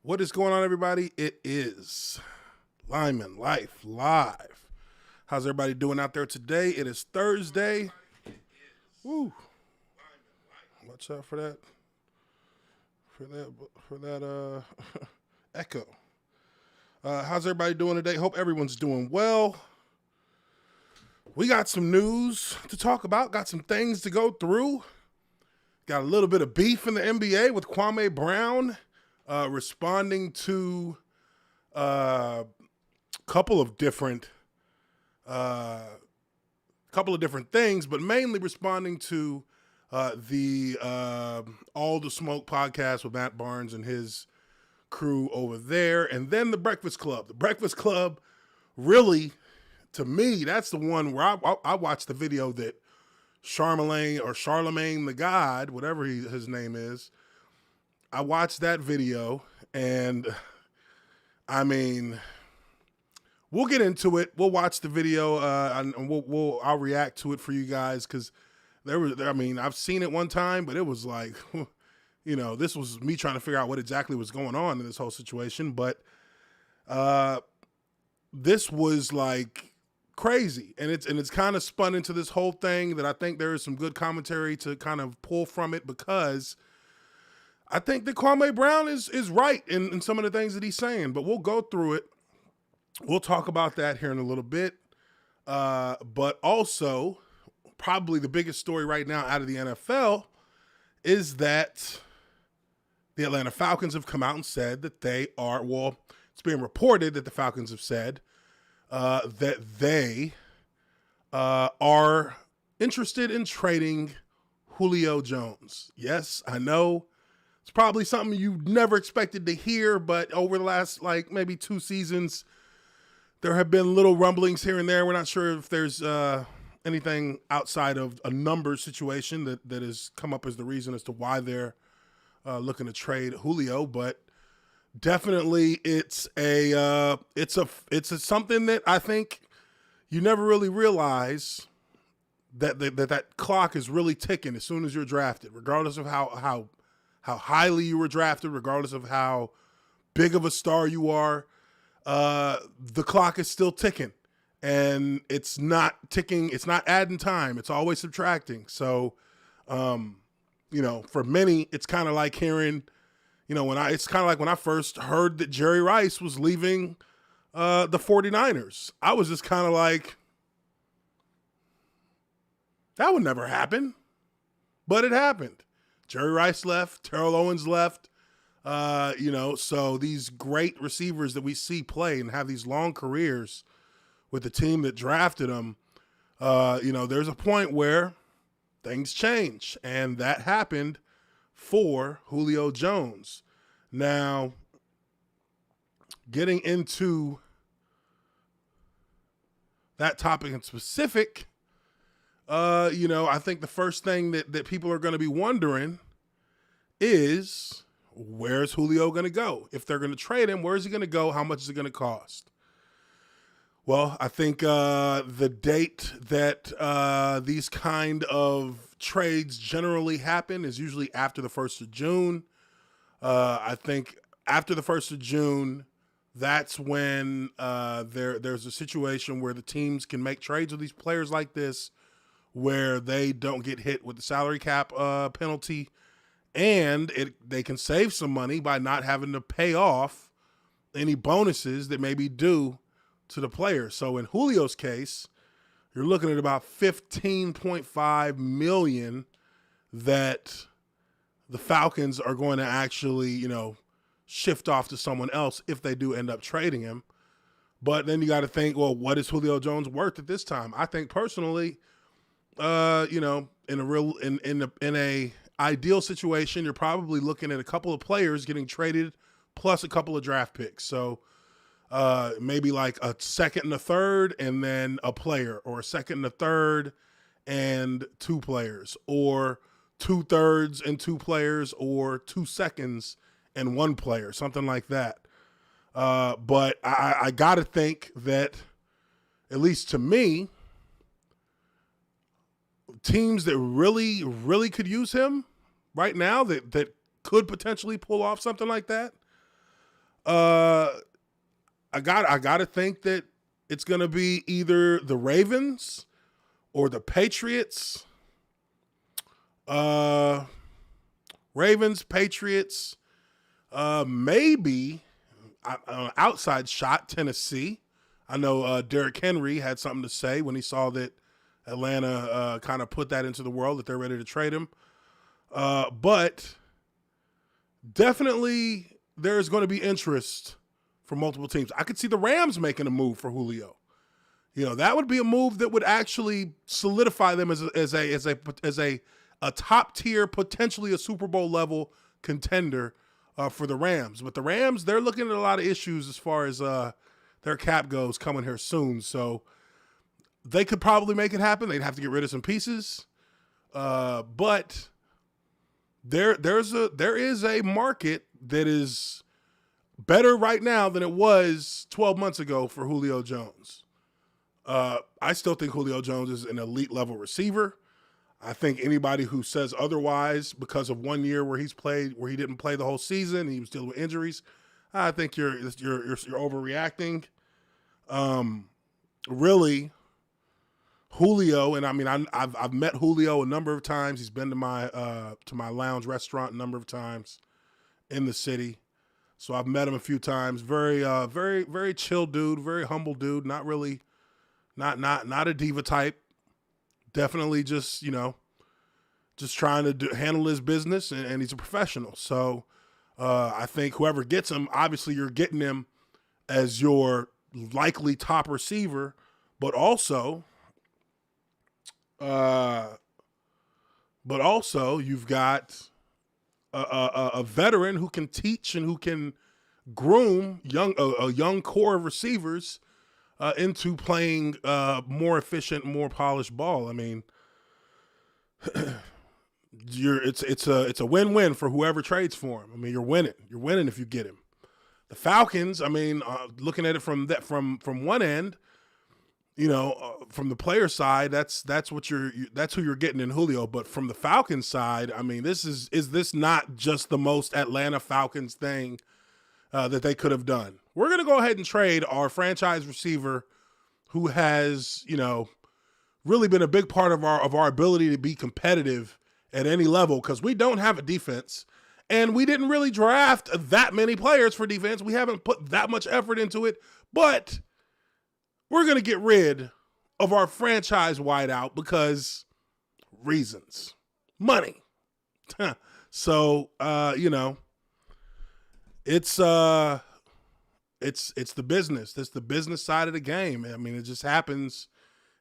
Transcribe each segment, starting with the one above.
What is going on, everybody? It is Lineman Life Live. How's everybody doing out there today? It is Thursday. Woo. Watch out for that. For that echo. How's everybody doing today? Hope everyone's doing well. We got some news to talk about. Got some things to go through. Got a little bit of beef in the NBA with Kwame Brown. Responding to a couple of different things, but mainly responding to the All the Smoke podcast with Matt Barnes and his crew over there, and then the Breakfast Club. The Breakfast Club, really, to me, that's the one where I watched the video that Charlemagne the God, whatever his name is. I watched that video, and I mean, we'll get into it. We'll watch the video, and I'll react to it for you guys, because I've seen it one time, but it was like, this was me trying to figure out what exactly was going on in this whole situation. But this was like crazy, and it's kind of spun into this whole thing that I think there is some good commentary to kind of pull from it, because I think that Kwame Brown is right in some of the things that he's saying, but we'll go through it. We'll talk about that here in a little bit. But also, probably the biggest story right now out of the NFL is that the Atlanta Falcons have come out and said that it's being reported that the Falcons have said that they are interested in trading Julio Jones. Yes, I know. It's probably something you never expected to hear, but over the last, maybe 2 seasons, there have been little rumblings here and there. We're not sure if there's anything outside of a numbers situation that has come up as the reason as to why they're looking to trade Julio, but definitely it's something that I think you never really realize that clock is really ticking as soon as you're drafted, regardless of how highly you were drafted, regardless of how big of a star you are, the clock is still ticking, and it's not ticking. It's not adding time. It's always subtracting. So, for many, it's kind of like hearing, it's kind of like when I first heard that Jerry Rice was leaving the 49ers. I was just kind of like, that would never happen, but it happened. Jerry Rice left, Terrell Owens left, so these great receivers that we see play and have these long careers with the team that drafted them, there's a point where things change, and that happened for Julio Jones. Now, getting into that topic in specific, I think the first thing that people are going to be wondering is, where's Julio going to go? If they're going to trade him, where is he going to go? How much is it going to cost? Well, I think the date that these kind of trades generally happen is usually after the 1st of June. I think after the 1st of June, that's when there's a situation where the teams can make trades with these players like this, where they don't get hit with the salary cap penalty, and they can save some money by not having to pay off any bonuses that may be due to the player. So in Julio's case, you're looking at about $15.5 million that the Falcons are going to actually, shift off to someone else if they do end up trading him. But then you got to think, well, what is Julio Jones worth at this time? I think personally, in a ideal situation, you're probably looking at a couple of players getting traded plus a couple of draft picks. So maybe like a second and a third and then a player, or a second and a third and 2 players, or 2/3 and 2 players, or 2 seconds and 1 player, something like that. But I got to think that, at least to me, teams that really, really could use him right now, that could potentially pull off something like that, I got to think that it's going to be either the Ravens or the Patriots. Ravens, Patriots, maybe outside shot, Tennessee. I know Derrick Henry had something to say when he saw that Atlanta kind of put that into the world, that they're ready to trade him. But definitely there's going to be interest from multiple teams. I could see the Rams making a move for Julio. You know, that would be a move that would actually solidify them as a top tier, potentially a Super Bowl level contender for the Rams. But the Rams, they're looking at a lot of issues as far as their cap goes coming here soon. So they could probably make it happen. They'd have to get rid of some pieces. But there is a market that is better right now than it was 12 months ago for Julio Jones. I still think Julio Jones is an elite level receiver. I think anybody who says otherwise because of 1 year where he didn't play the whole season, he was dealing with injuries, I think you're overreacting. Really, Julio, and I mean I've met Julio a number of times. He's been to my lounge restaurant a number of times in the city. So I've met him a few times. Very very chill dude, very humble dude, not a diva type. Definitely just, just trying to handle his business, and he's a professional. So I think whoever gets him, obviously you're getting him as your likely top receiver, but also you've got a veteran who can teach and who can groom a young core of receivers into playing more efficient, more polished ball. I mean, it's a win-win for whoever trades for him. I mean, you're winning if you get him. The Falcons, I mean, looking at it from one end, from the player side, that's who you're getting in Julio. But from the Falcons side, I mean, is this not just the most Atlanta Falcons thing that they could have done? We're going to go ahead and trade our franchise receiver who has, really been a big part of our ability to be competitive at any level, because we don't have a defense and we didn't really draft that many players for defense. We haven't put that much effort into it, but we're going to get rid of our franchise wideout because reasons, money. So, it's the business. That's the business side of the game. I mean, it just happens.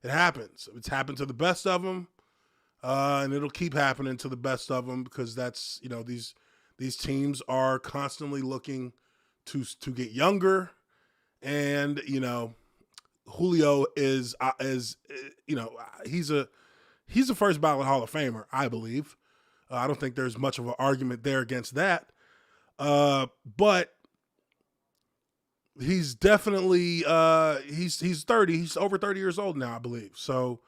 It happens. It's happened to the best of them, and it'll keep happening to the best of them, because that's, these teams are constantly looking to get younger, and Julio is he's a first ballot Hall of Famer, I believe. I don't think there's much of an argument there against that, but he's definitely he's 30. He's over 30 years old now, I believe. So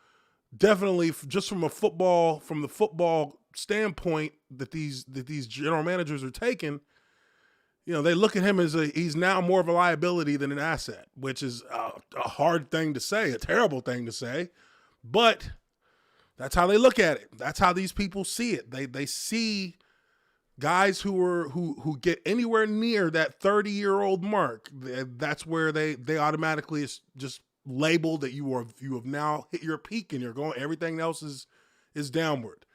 definitely, just from the football standpoint that these general managers are taking, they look at him as he's now more of a liability than an asset, which is a hard thing to say, a terrible thing to say, but that's how they look at it. That's how these people see it. They see guys who get anywhere near that 30-year-old mark. That's where they automatically is just labeled that you have now hit your peak, and you're going. Everything else is downward.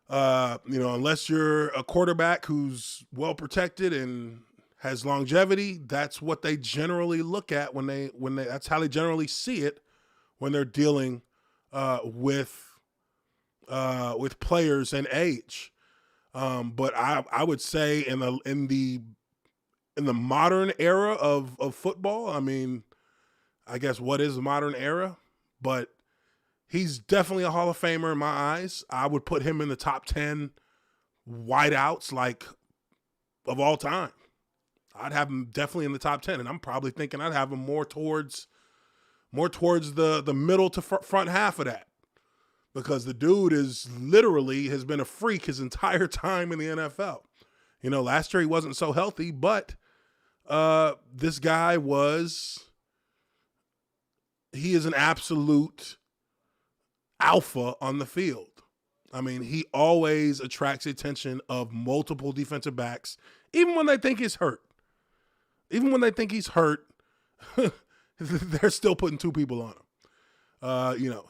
Unless you're a quarterback who's well protected and has longevity, that's what they generally look at when they that's how they generally see it when they're dealing with players and age. But I would say in the modern era of football, I mean, I guess what is the modern era, but he's definitely a Hall of Famer in my eyes. I would put him in the top 10 wideouts of all time. I'd have him definitely in the top 10, and I'm probably thinking I'd have him more towards the middle to front half of that, because the dude has been a freak his entire time in the NFL. Last year he wasn't so healthy, but this guy he is an absolute alpha on the field. I mean, he always attracts the attention of multiple defensive backs, even when they think he's hurt. Even when they think he's hurt, they're still putting two people on him.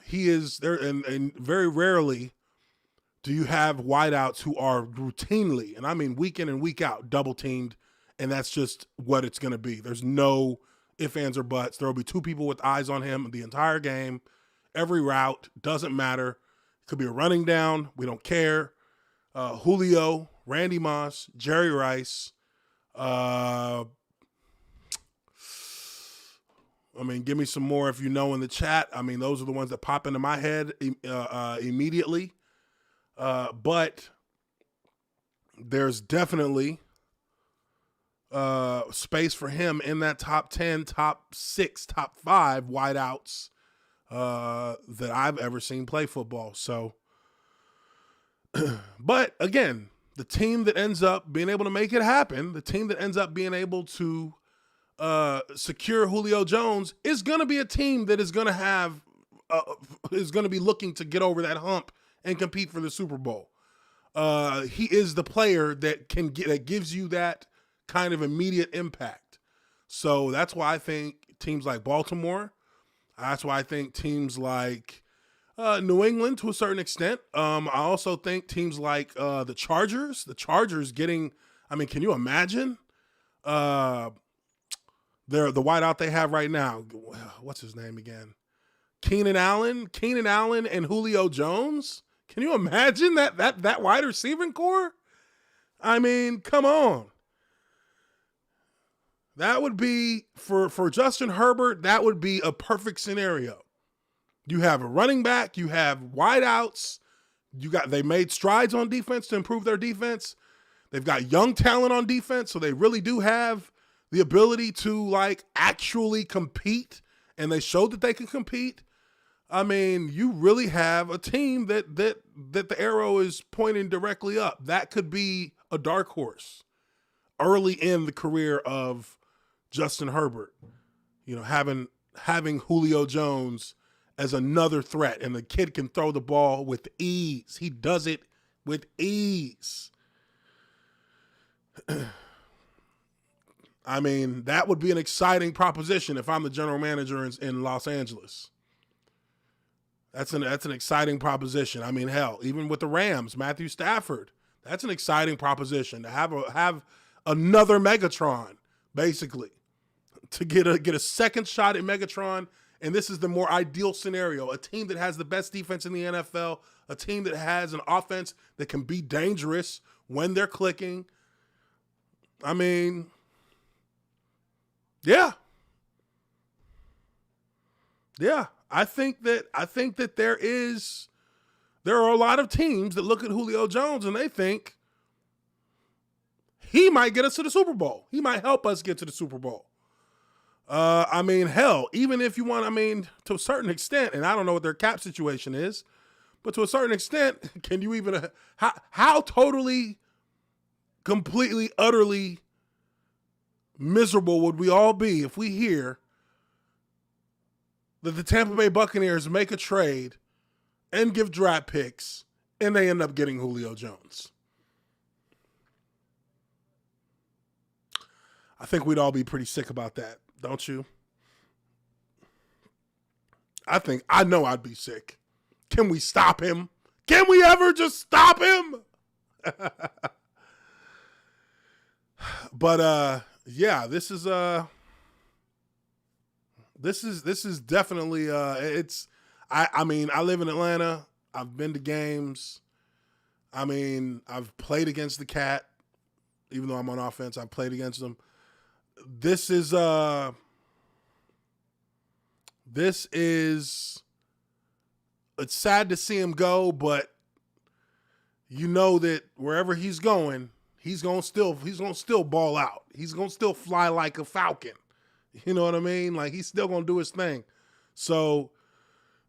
He is there, and very rarely do you have wideouts who are routinely, and I mean week in and week out, double teamed, and that's just what it's going to be. There's no ifs, ands, or buts. There will be two people with eyes on him the entire game. Every route, doesn't matter. Could be a running down. We don't care. Julio, Randy Moss, Jerry Rice. Give me some more if you know in the chat. I mean, those are the ones that pop into my head immediately. But there's definitely space for him in that top 10, top 6, top 5 wideouts that I've ever seen play football. So, but again, the team that ends up being able to make it happen, the team that ends up being able to secure Julio Jones is going to be a team that is going to have, is going to be looking to get over that hump and compete for the Super Bowl. He is the player that that gives you that kind of immediate impact. So that's why I think teams like Baltimore, that's why I think teams like New England to a certain extent. I also think teams like the Chargers getting, can you imagine the wideout they have right now? What's his name again? Keenan Allen and Julio Jones. Can you imagine that wide receiving core? I mean, come on. That would be, for Justin Herbert, that would be a perfect scenario. You have a running back, you have wideouts, they made strides on defense to improve their defense. They've got young talent on defense, so they really do have the ability to actually compete, and they showed that they can compete. I mean, you really have a team that the arrow is pointing directly up. That could be a dark horse early in the career of Justin Herbert. Having Julio Jones as another threat, and the kid can throw the ball with ease. He does it with ease. I mean, that would be an exciting proposition if I'm the general manager in Los Angeles. That's an exciting proposition. I mean, hell, even with the Rams, Matthew Stafford, that's an exciting proposition to have another Megatron, basically, to get a second shot at Megatron. And this is the more ideal scenario: a team that has the best defense in the NFL, a team that has an offense that can be dangerous when they're clicking. I mean, yeah. I think that there are a lot of teams that look at Julio Jones and they think he might get us to the Super Bowl. He might help us get to the Super Bowl. Hell, even if you want, to a certain extent, and I don't know what their cap situation is, but to a certain extent, can you even, how totally, completely, utterly miserable would we all be if we hear that the Tampa Bay Buccaneers make a trade and give draft picks and they end up getting Julio Jones? I think we'd all be pretty sick about that, don't you? I know I'd be sick. Can we stop him? Can we ever just stop him? But yeah, this is definitely I live in Atlanta. I've been to games. I've played against the Cat. Even though I'm on offense, I've played against them. It's sad to see him go, but you know that wherever he's going, he's gonna still ball out. He's gonna still fly like a falcon. You know what I mean? He's still gonna do his thing. So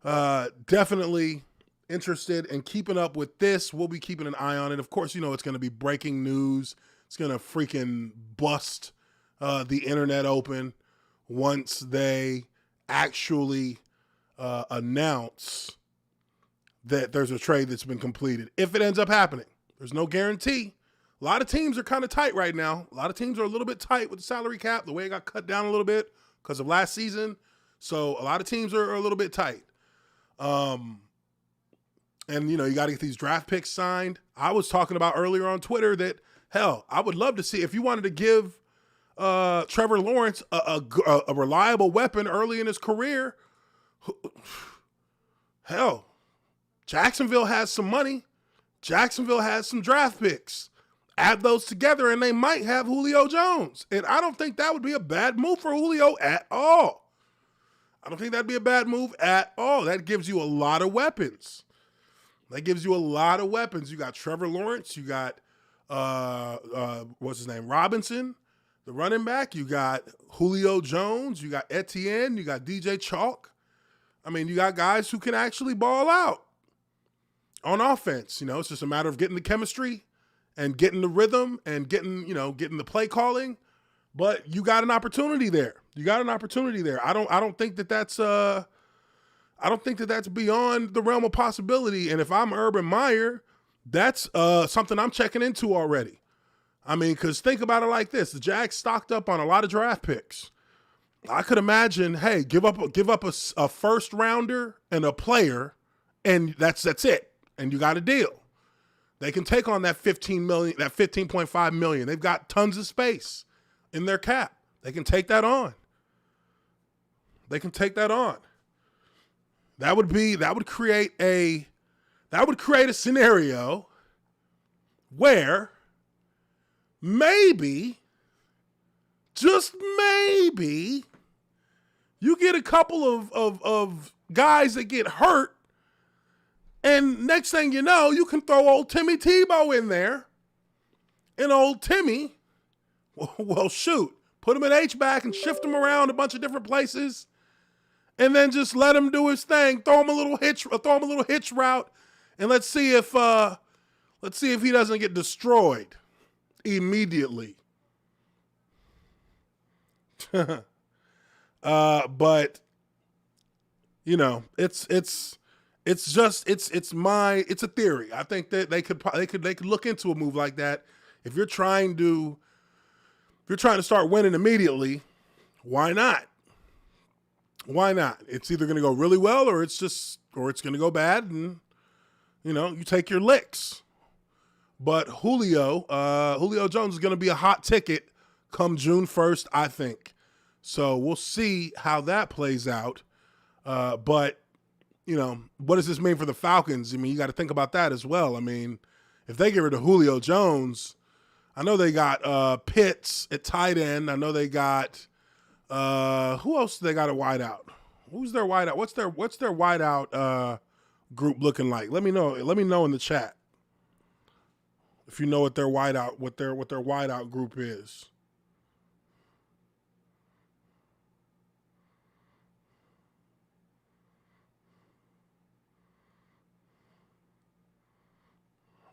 definitely interested in keeping up with this. We'll be keeping an eye on it. Of course, it's gonna be breaking news. It's gonna freaking bust the internet open once they actually announce that there's a trade that's been completed. If it ends up happening, there's no guarantee. A lot of teams are kind of tight right now. A lot of teams are a little bit tight with the salary cap, the way it got cut down a little bit because of last season. So a lot of teams are a little bit tight. And, you know, you got to get these draft picks signed. I was talking about earlier on Twitter that, hell, I would love to see if you wanted to give Trevor Lawrence a reliable weapon early in his career. Hell, Jacksonville has some money. Jacksonville has some draft picks. Add those together and they might have Julio Jones. And I don't think that would be a bad move for Julio at all. I don't think that'd be a bad move at all. That gives you a lot of weapons. That gives you a lot of weapons. You got Trevor Lawrence. You got, what's his name? Robinson, the running back. You got Julio Jones. You got Etienne. You got DJ Chalk. I mean, you got guys who can actually ball out on offense. You know, it's just a matter of getting the chemistry and getting the rhythm and getting the play calling. But you got an opportunity there. I don't think that that's beyond the realm of possibility. And if I'm Urban Meyer, that's something I'm checking into already. I mean, because think about it like this: the Jags stocked up on a lot of draft picks. I could imagine, hey, give up a first rounder and a player, and that's it, and you got a deal. They can take on that $15.5 million. They've got tons of space in their cap. They can take that on. That would create a scenario where maybe, just maybe, you get a couple of guys that get hurt, and next thing you know, you can throw old Timmy Tebow in there. And old Timmy, well, shoot, put him in H-back and shift him around a bunch of different places, and then just let him do his thing. Throw him a little hitch route, and let's see if he doesn't get destroyed immediately. But you know, it's a theory. I think that they could look into a move like that. If you're trying to start winning immediately, why not? It's either going to go really well or it's going to go bad, and you know, you take your licks. But Julio Jones is going to be a hot ticket come June 1st, I think. So we'll see how that plays out. But you know, what does this mean for the Falcons? I mean, you got to think about that as well. I mean, if they get rid of Julio Jones, I know they got Pitts at tight end. I know they got who else do they got at wideout? Who's their wideout? What's their wideout group looking like? Let me know. Let me know in the chat if you know what their wideout group is.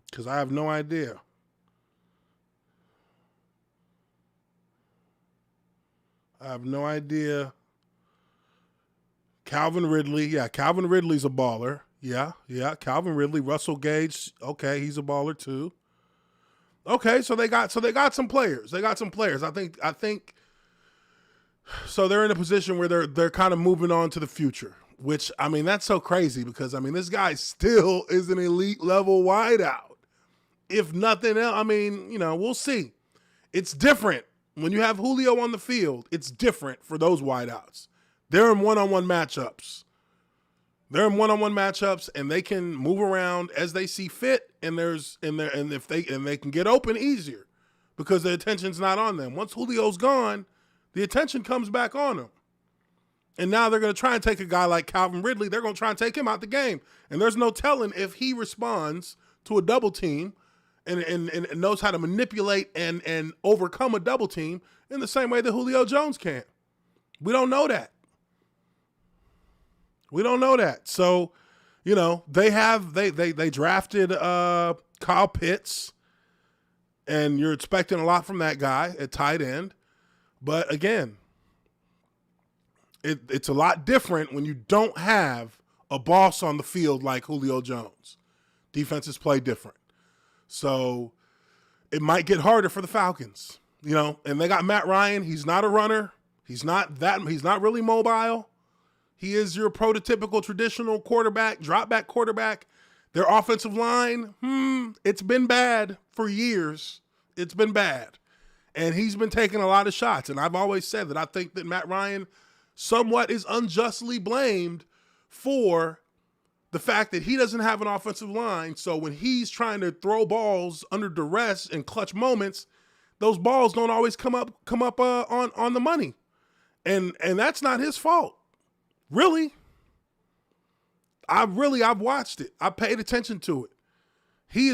Because I have no idea. Calvin Ridley. Yeah, Calvin Ridley's a baller. Yeah. Calvin Ridley. Russell Gage. Okay, he's a baller too. Okay, so they got some players. I think so they're in a position where they're kind of moving on to the future. Which, I mean, that's so crazy because, I mean, this guy still is an elite level wideout. If nothing else, I mean, you know, we'll see. It's different. When you have Julio on the field, it's different for those wideouts. They're in one-on-one matchups. And they can move around as they see fit, and they can get open easier because the attention's not on them. Once Julio's gone, the attention comes back on them. And now they're going to try and take a guy like Calvin Ridley. They're going to try and take him out the game. And there's no telling if he responds to a double team and knows how to manipulate and overcome a double team in the same way that Julio Jones can. We don't know that. So, you know, they drafted Kyle Pitts, and you're expecting a lot from that guy at tight end. But again, it's a lot different when you don't have a boss on the field like Julio Jones. Defenses play different. So it might get harder for the Falcons, you know, and they got Matt Ryan. He's not a runner. He's not really mobile. He is your prototypical traditional quarterback, drop back quarterback. Their offensive line, it's been bad for years. It's been bad. And he's been taking a lot of shots. And I've always said that I think that Matt Ryan somewhat is unjustly blamed for the fact that he doesn't have an offensive line. So when he's trying to throw balls under duress in clutch moments, those balls don't always come up on the money. And that's not his fault. Really. I've watched it. I paid attention to it. He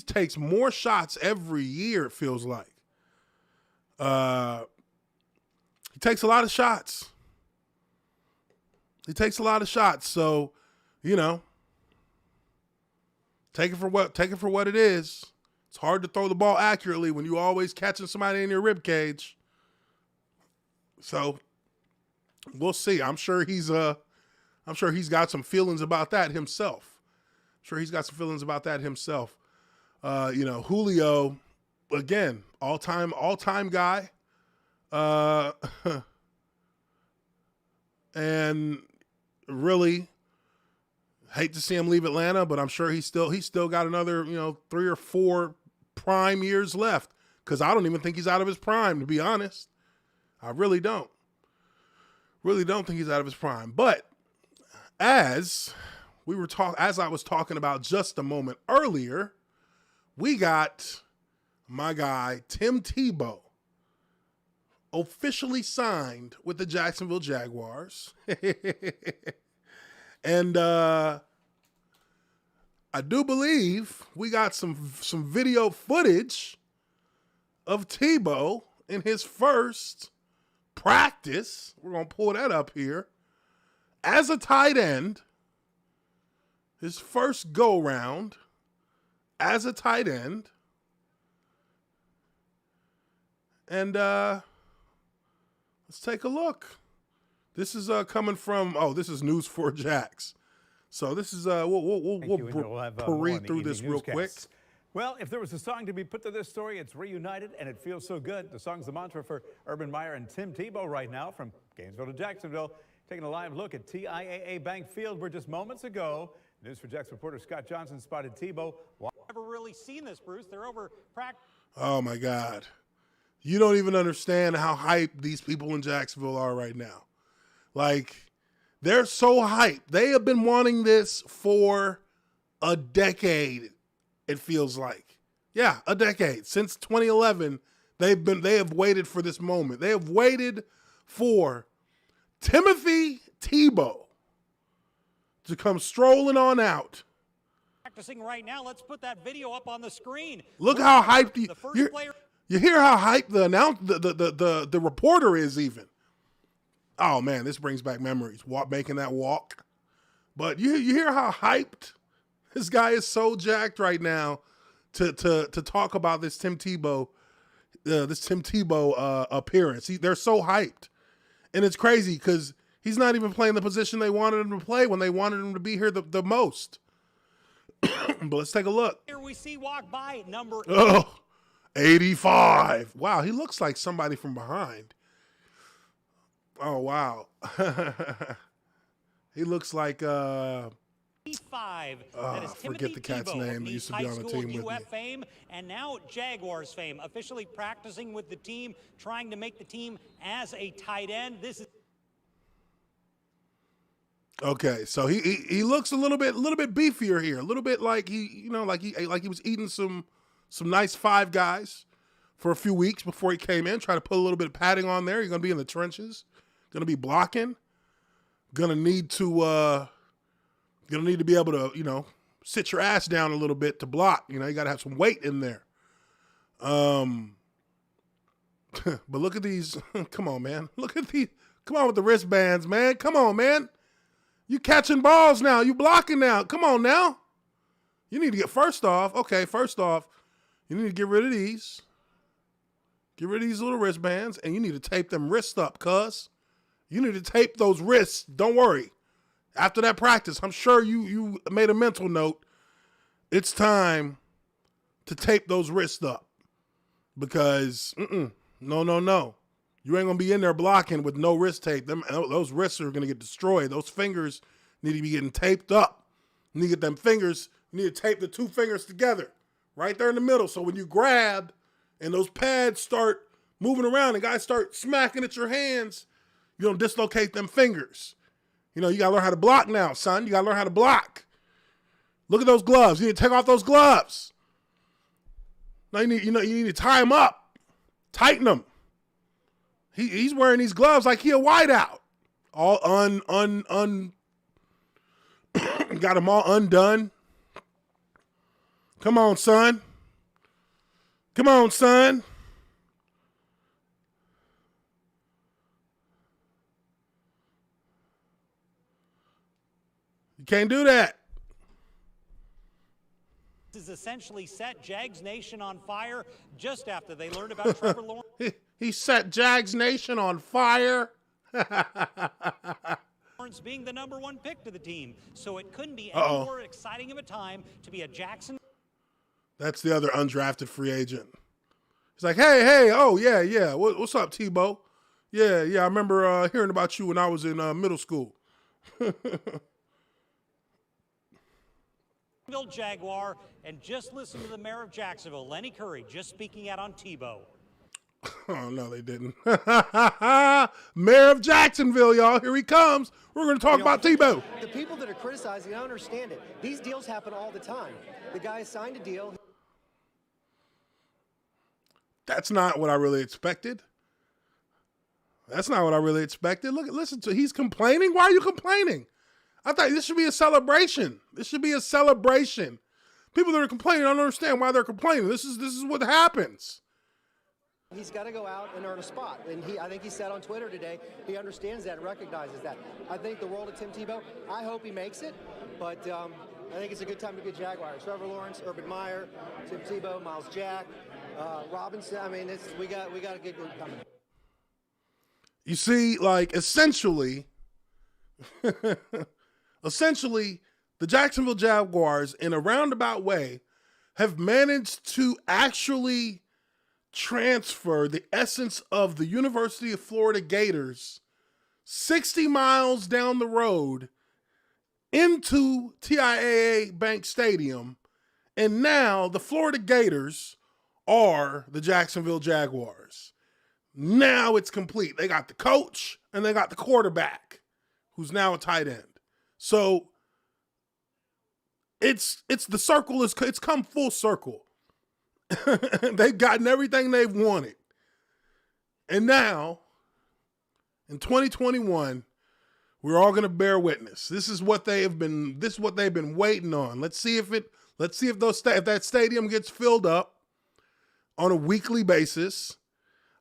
takes more shots every year, it feels like. He takes a lot of shots. So, you know, take it for what it is. It's hard to throw the ball accurately when you're always catching somebody in your rib cage. So we'll see. I'm sure he's got some feelings about that himself. You know, Julio, again, all-time guy. And really hate to see him leave Atlanta, but I'm sure he's still got another, 3 or 4 prime years left. Because I don't even think he's out of his prime, to be honest. I really don't. Really don't think he's out of his prime. But as I was talking about just a moment earlier, we got my guy Tim Tebow officially signed with the Jacksonville Jaguars. And I do believe we got some video footage of Tebow in his first practice. We're going to pull that up here. As a tight end, his first go-round as a tight end. And let's take a look. This is coming from, this is News 4 Jax. So this is, we'll parade through this real quick. Well, if there was a song to be put to this story, it's Reunited, and it feels so good. The song's the mantra for Urban Meyer and Tim Tebow right now from Gainesville to Jacksonville, taking a live look at TIAA Bank Field, where just moments ago, News 4 Jax reporter Scott Johnson spotted Tebow. Never really seen this, Bruce. They're over practice. Oh, my God. You don't even understand how hyped these people in Jacksonville are right now. Like, they're so hyped. They have been wanting this for a decade, it feels like. Yeah, a decade. Since 2011, they have waited for this moment. They have waited for Timothy Tebow to come strolling on out. Practicing right now. Let's put that video up on the screen. Look how hyped you hear how hyped the reporter is even. Oh man, this brings back memories. Making that walk. But you hear how hyped this guy is, so jacked right now to talk about this Tim Tebow appearance. They're so hyped. And it's crazy because he's not even playing the position they wanted him to play when they wanted him to be here the most. But let's take a look. Here we see walk by number 85. Wow, he looks like somebody from behind. Oh, wow. He looks like 85. That is forget the cat's Tebow name that used to be on the team with me. Fame, and now Jaguars fame, officially practicing with the team, trying to make the team as a tight end. This is okay, so he looks a little bit beefier here, a little bit like he was eating some nice Five Guys for a few weeks before he came in. Try to put a little bit of padding on there. You're gonna be in the trenches, gonna be blocking, gonna need to be able to sit your ass down a little bit to block. You gotta have some weight in there. But look at these. Come on, man. Come on with the wristbands, man. Come on, man. You catching balls now. You blocking now. Come on now. You need to get first off, you need to get rid of these. Get rid of these little wristbands, and you need to tape them wrists up, cuz. You need to tape those wrists. Don't worry. After that practice, I'm sure you made a mental note. It's time to tape those wrists up. Because, no. You ain't going to be in there blocking with no wrist tape. Those wrists are going to get destroyed. Those fingers need to be getting taped up. You need to get them fingers, you need to tape the two fingers together right there in the middle. So when you grab and those pads start moving around and guys start smacking at your hands, you don't dislocate them fingers. You know, you got to learn how to block now, son. You got to learn how to block. Look at those gloves. You need to take off those gloves. Now you need to tie them up. Tighten them. He's wearing these gloves like he a wideout. All got them all undone. Come on, son. Come on, son. You can't do that. Is essentially set Jags Nation on fire just after they learned about Trevor Lawrence. He set Jags Nation on fire. Lawrence being the #1 pick to the team, so it couldn't be any more exciting of a time to be a Jackson. That's the other undrafted free agent. He's like, hey, oh, yeah. What's up, Tebow? Yeah, I remember hearing about you when I was in middle school. Jaguar, and just listen to the mayor of Jacksonville, Lenny Curry, just speaking out on Tebow. Oh, no, they didn't. Mayor of Jacksonville, y'all. Here he comes. We're going to talk about Tebow. The people that are criticizing, I don't understand it. These deals happen all the time. The guy signed a deal. That's not what I really expected. Listen to, he's complaining. Why are you complaining? I thought this should be a celebration. People that are complaining, I don't understand why they're complaining. This is what happens. He's got to go out and earn a spot. And I think he said on Twitter today, he understands that and recognizes that. I think the world of Tim Tebow, I hope he makes it. But I think it's a good time to get Jaguar. Trevor Lawrence, Urban Meyer, Tim Tebow, Miles Jack, Robinson. I mean, we got a good group coming. You see, like, essentially, the Jacksonville Jaguars, in a roundabout way, have managed to actually transfer the essence of the University of Florida Gators 60 miles down the road into TIAA Bank Stadium, and now the Florida Gators are the Jacksonville Jaguars. Now it's complete. They got the coach and they got the quarterback, who's now a tight end. So it's come full circle. They've gotten everything they've wanted. And now, in 2021, we're all going to bear witness. This is what they've been waiting on. Let's see if that stadium gets filled up on a weekly basis.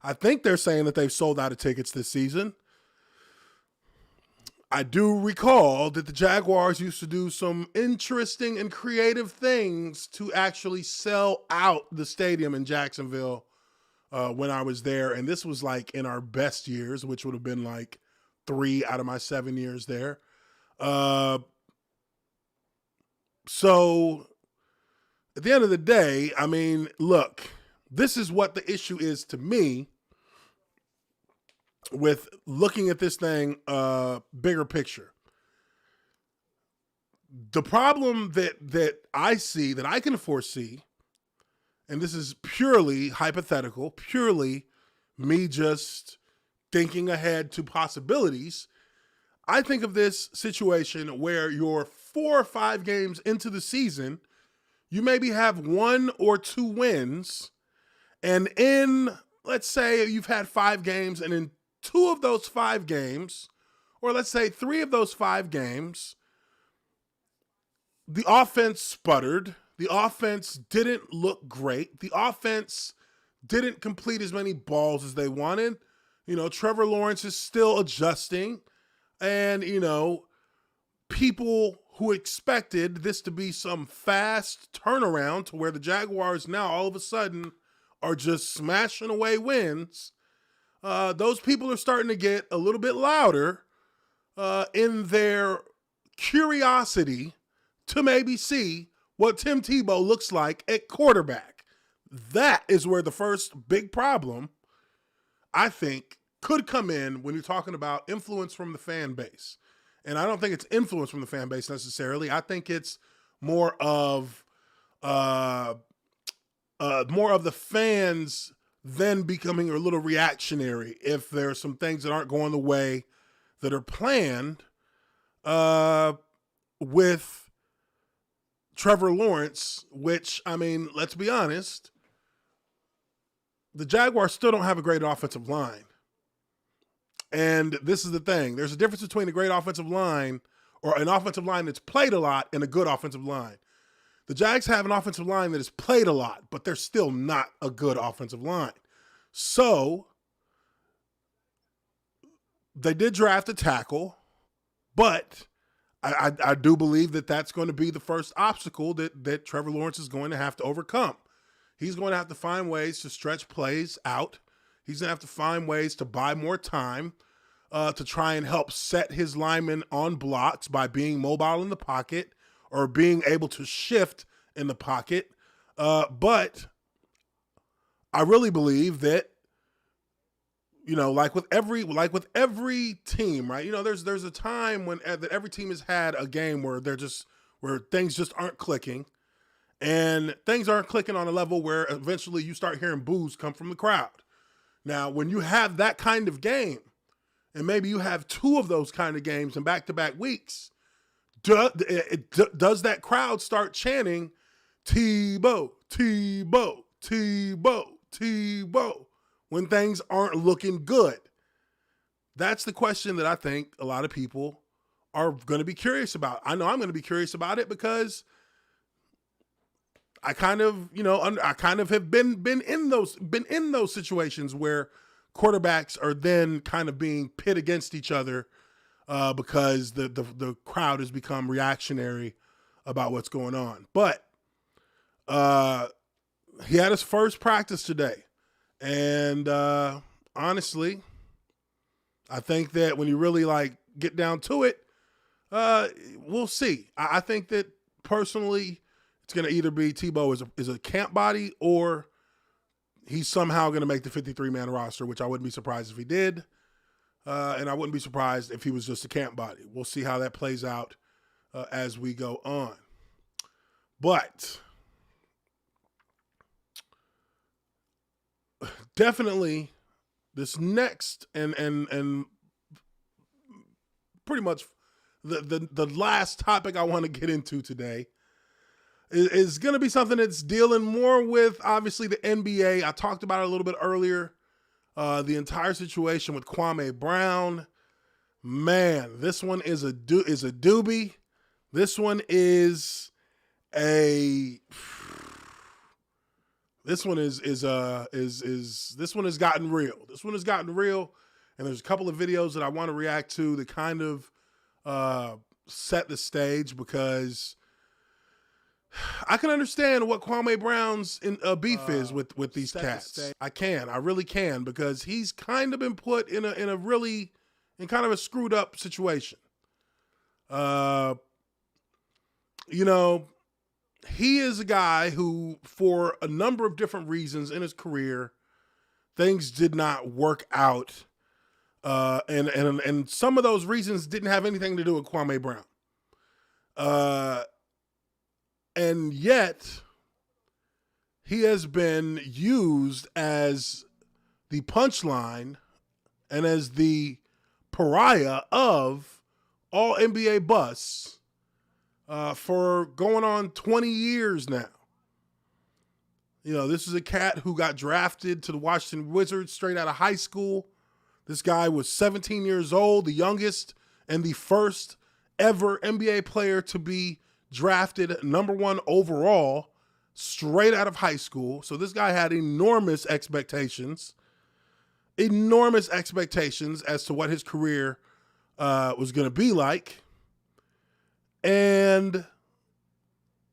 I think they're saying that they've sold out of tickets this season. I do recall that the Jaguars used to do some interesting and creative things to actually sell out the stadium in Jacksonville when I was there. And this was like in our best years, which would have been like 3 out of my 7 years there. So at the end of the day, I mean, look, this is what the issue is to me with looking at this thing, bigger picture. The problem that I see, that I can foresee, and this is purely hypothetical, purely me just thinking ahead to possibilities. I think of this situation where you're 4 or 5 games into the season, you maybe have 1 or 2 wins, and let's say you've had 5 games, and in 2 of those 5 games, or let's say 3 of those 5 games, the offense sputtered. The offense didn't look great. The offense didn't complete as many balls as they wanted. You know, Trevor Lawrence is still adjusting. And, you know, people who expected this to be some fast turnaround to where the Jaguars now all of a sudden are just smashing away wins, those people are starting to get a little bit louder in their curiosity to maybe see what Tim Tebow looks like at quarterback. That is where the first big problem, I think, could come in when you're talking about influence from the fan base. And I don't think it's influence from the fan base necessarily. I think it's more of the fans then becoming a little reactionary if there are some things that aren't going the way that are planned with Trevor Lawrence, which, I mean, let's be honest, the Jaguars still don't have a great offensive line. And this is the thing. There's a difference between a great offensive line or an offensive line that's played a lot and a good offensive line. The Jags have an offensive line that has played a lot, but they're still not a good offensive line. So they did draft a tackle, but I do believe that that's going to be the first obstacle that Trevor Lawrence is going to have to overcome. He's going to have to find ways to stretch plays out. He's going to have to find ways to buy more time to try and help set his linemen on blocks by being mobile in the pocket or being able to shift in the pocket. But I really believe that, you know, like with every team, right? You know, there's a time when that every team has had a game where where things just aren't clicking, and things aren't clicking on a level where eventually you start hearing boos come from the crowd. Now, when you have that kind of game, and maybe you have two of those kind of games in back-to-back weeks, does that crowd start chanting, Tebow, Tebow, Tebow, Tebow, when things aren't looking good? That's the question that I think a lot of people are going to be curious about. I know I'm going to be curious about it because I kind of have been in those situations where quarterbacks are then kind of being pit against each other because the crowd has become reactionary about what's going on. But he had his first practice today, and honestly, I think that when you really get down to it, we'll see. I think that personally, it's going to either be Tebow is a camp body or he's somehow going to make the 53-man roster, which I wouldn't be surprised if he did. And I wouldn't be surprised if he was just a camp body. We'll see how that plays out as we go on. But definitely this next and pretty much the last topic I want to get into today is going to be something that's dealing more with, obviously, the NBA. I talked about it a little bit earlier. The entire situation with Kwame Brown. Man, this one is a doobie. This one is this one has gotten real. This one has gotten real, and there's a couple of videos that I want to react to that kind of set the stage, because I can understand what Kwame Brown's beef is with these cats. I really can, because he's kind of been put in kind of a screwed up situation. You know, he is a guy who, for a number of different reasons in his career, things did not work out. And some of those reasons didn't have anything to do with Kwame Brown. And yet, he has been used as the punchline and as the pariah of all NBA busts for going on 20 years now. You know, this is a cat who got drafted to the Washington Wizards straight out of high school. This guy was 17 years old, the youngest and the first ever NBA player to be drafted #1 overall straight out of high school. So this guy had enormous expectations as to what his career was going to be like. And,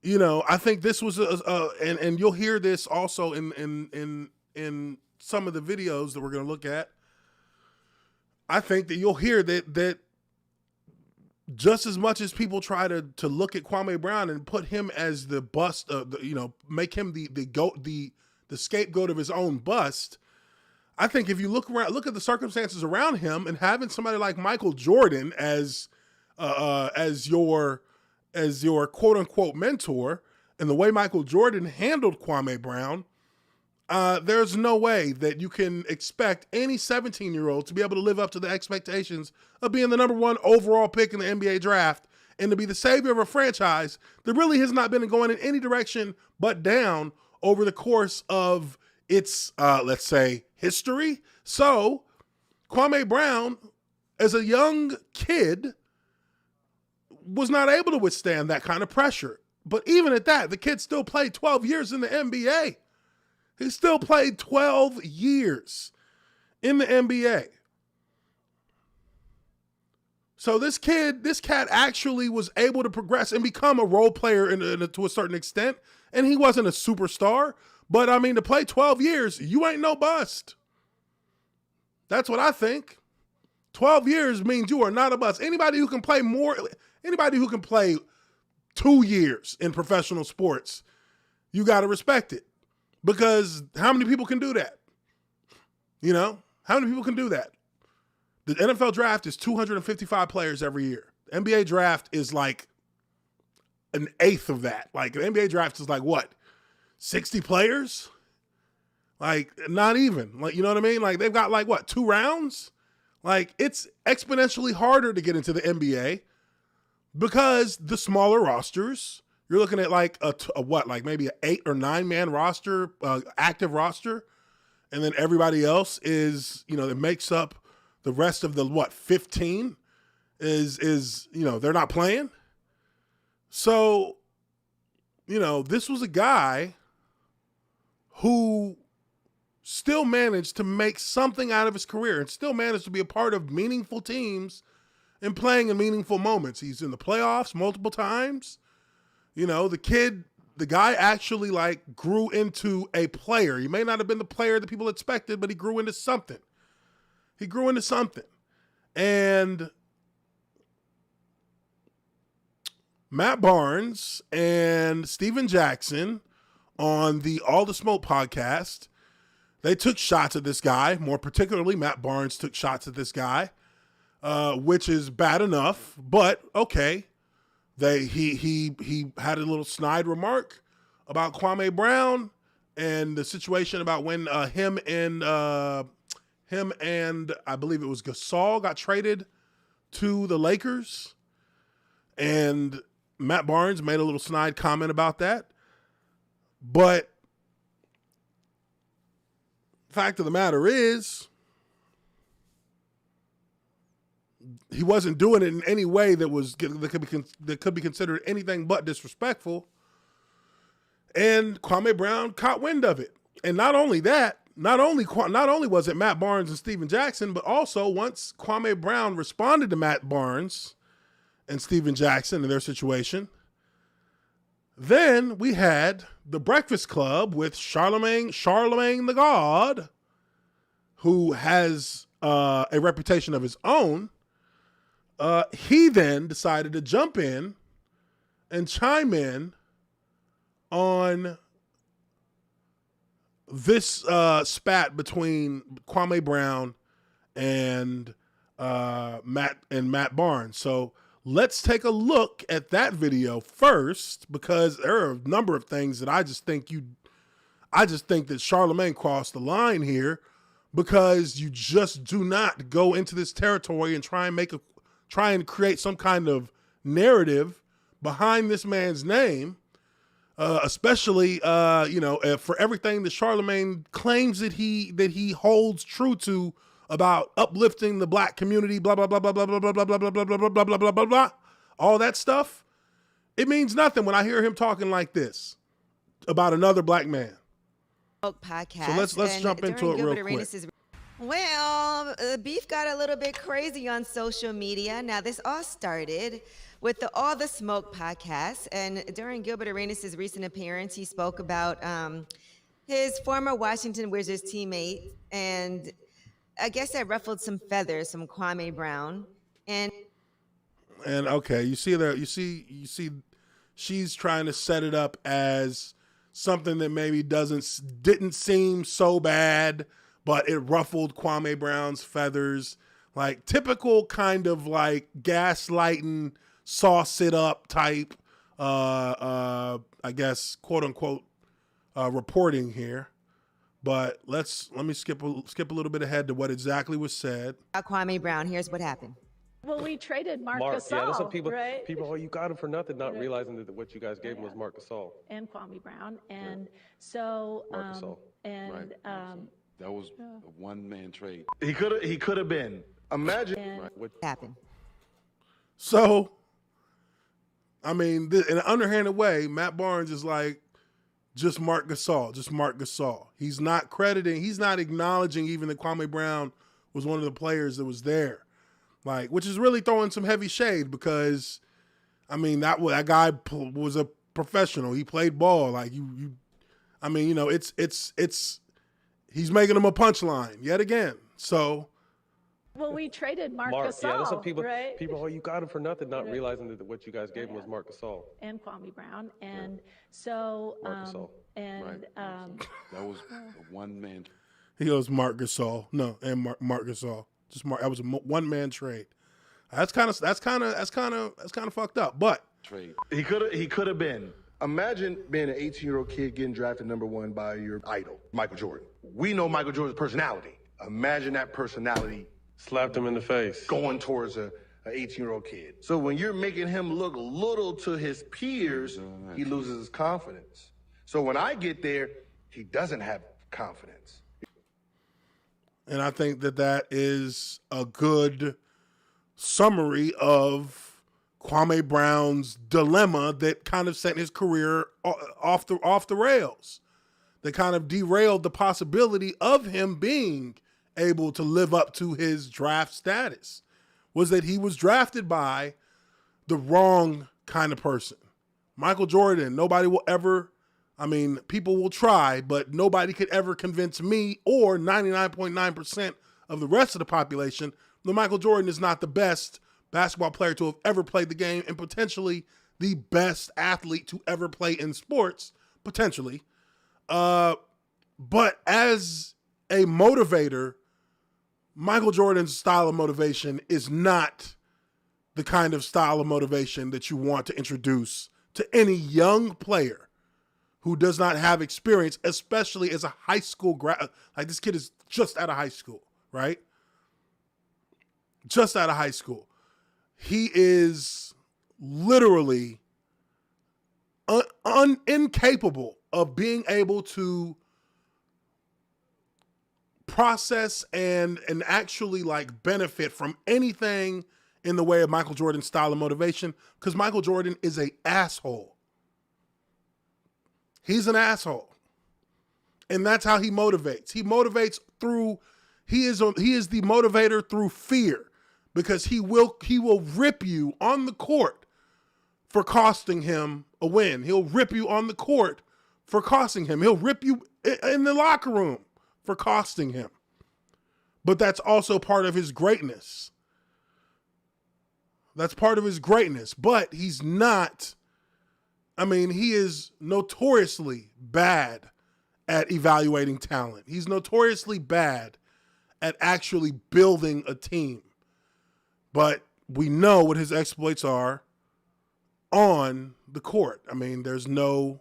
you know, I think this was and you'll hear this also in in some of the videos that we're going to look at, I think that you'll hear that just as much as people try to look at Kwame Brown and put him as the bust, make him the scapegoat of his own bust. I think if you look at the circumstances around him, and having somebody like Michael Jordan as your quote unquote mentor, and the way Michael Jordan handled Kwame Brown, there's no way that you can expect any 17-year-old to be able to live up to the expectations of being the number 1 overall pick in the NBA draft and to be the savior of a franchise that really has not been going in any direction but down over the course of its, let's say, history. So Kwame Brown, as a young kid, was not able to withstand that kind of pressure. But even at that, the kid still played 12 years in the NBA. He still played 12 years in the NBA. So this cat actually was able to progress and become a role player to a certain extent. And he wasn't a superstar. But, I mean, to play 12 years, you ain't no bust. That's what I think. 12 years means you are not a bust. Anybody who can play 2 years in professional sports, you got to respect it. Because how many people can do that? You know, how many people can do that? The NFL draft is 255 players every year. The NBA draft is like an eighth of that. Like, the NBA draft is like what? 60 players? Like, not even. Like, you know what I mean? Like, they've got like what, 2 rounds? Like, it's exponentially harder to get into the NBA because the smaller rosters, you're looking at like maybe an 8 or 9 man roster, active roster. And then everybody else is, that makes up the rest of the 15 is they're not playing. So, this was a guy who still managed to make something out of his career and still managed to be a part of meaningful teams and playing in meaningful moments. He's in the playoffs multiple times. The guy actually like grew into a player. He may not have been the player that people expected, but he grew into something. And Matt Barnes and Steven Jackson on the All the Smoke podcast, they took shots at this guy. More particularly, Matt Barnes took shots at this guy, which is bad enough, but okay. He had a little snide remark about Kwame Brown and the situation about when him and I believe it was Gasol got traded to the Lakers, and Matt Barnes made a little snide comment about that. But the fact of the matter is, he wasn't doing it in any way that could be considered anything but disrespectful. And Kwame Brown caught wind of it. And not only that, not only was it Matt Barnes and Steven Jackson, but also once Kwame Brown responded to Matt Barnes and Steven Jackson and their situation, then we had the Breakfast Club with Charlemagne the God, who has a reputation of his own. He then decided to jump in and chime in on this spat between Kwame Brown and Matt Barnes. So let's take a look at that video first, because there are a number of things that I just think that Charlemagne crossed the line here, because you just do not go into this territory and try and create some kind of narrative behind this man's name, especially for everything that Charlemagne claims that he holds true to about uplifting the black community, blah blah blah blah blah blah blah blah blah blah blah blah blah blah blah blah blah. All that stuff, it means nothing when I hear him talking like this about another black man. Podcast. So let's jump into it real quick. Well, beef got a little bit crazy on social media. Now, this all started with the All the Smoke podcast, and during Gilbert Arenas' recent appearance, he spoke about his former Washington Wizards teammate, and I guess that ruffled some feathers from Kwame Brown. And okay, you see there, you see, she's trying to set it up as something that maybe didn't seem so bad, but it ruffled Kwame Brown's feathers, like typical kind of like gaslighting, sauce it up type, I guess, quote unquote, reporting here. But let me skip a little bit ahead to what exactly was said. Kwame Brown, here's what happened. Well, we traded Marc Gasol, yeah, that's what people, right? oh, you got him for nothing, not realizing that what you guys gave him was Marc Gasol. And Kwame Brown. And so, Marc Gasol. and, that was a one-man trade. He could have been. Imagine What happened. So, I mean, in an underhanded way, Matt Barnes is like, just Marc Gasol. He's not crediting, he's not acknowledging even that Kwame Brown was one of the players that was there. Like, which is really throwing some heavy shade because, I mean, that guy was a professional. He played ball. Like I mean, you know, it's he's making him a punchline yet again. So. Well, we traded Marc Gasol, yeah, that's what people, right? oh, you got him for nothing, not realizing that what you guys gave him was Marc Gasol. And Kwame Brown. And so, Marc Gasol. and, That was a one-man. He goes Marc Gasol. No, and Marc Gasol. Just Marc. That was a one-man trade. That's kind of fucked up. But Trade. he could have been. Imagine being an 18-year-old kid getting drafted #1 by your idol, Michael Jordan. We know Michael Jordan's personality. Imagine that personality Slapped him in the face. going towards a 18-year-old kid. So when you're making him look little to his peers, he loses his confidence. So when I get there, he doesn't have confidence. And I think that is a good summary of Kwame Brown's dilemma that kind of sent his career off the rails. That kind of derailed the possibility of him being able to live up to his draft status. Was that he was drafted by the wrong kind of person. Michael Jordan, nobody will ever, I mean, people will try, but nobody could ever convince me or 99.9% of the rest of the population that Michael Jordan is not the best basketball player to have ever played the game and potentially the best athlete to ever play in sports, potentially. But as a motivator, Michael Jordan's style of motivation is not the kind of style of motivation that you want to introduce to any young player who does not have experience, especially as a high school grad. Like, this kid is just out of high school, right? Just out of high school. He is literally incapable of being able to process and actually like benefit from anything in the way of Michael Jordan's style of motivation, because Michael Jordan is an asshole. He's an asshole. And that's how he motivates. He motivates through, he is the motivator through fear, because he will rip you on the court for costing him a win. He'll rip you on the court for costing him. He'll rip you in the locker room for costing him. But that's also part of his greatness. That's part of his greatness. But he's not, I mean, he is notoriously bad at evaluating talent. He's notoriously bad at actually building a team. But we know what his exploits are on the court. I mean, there's no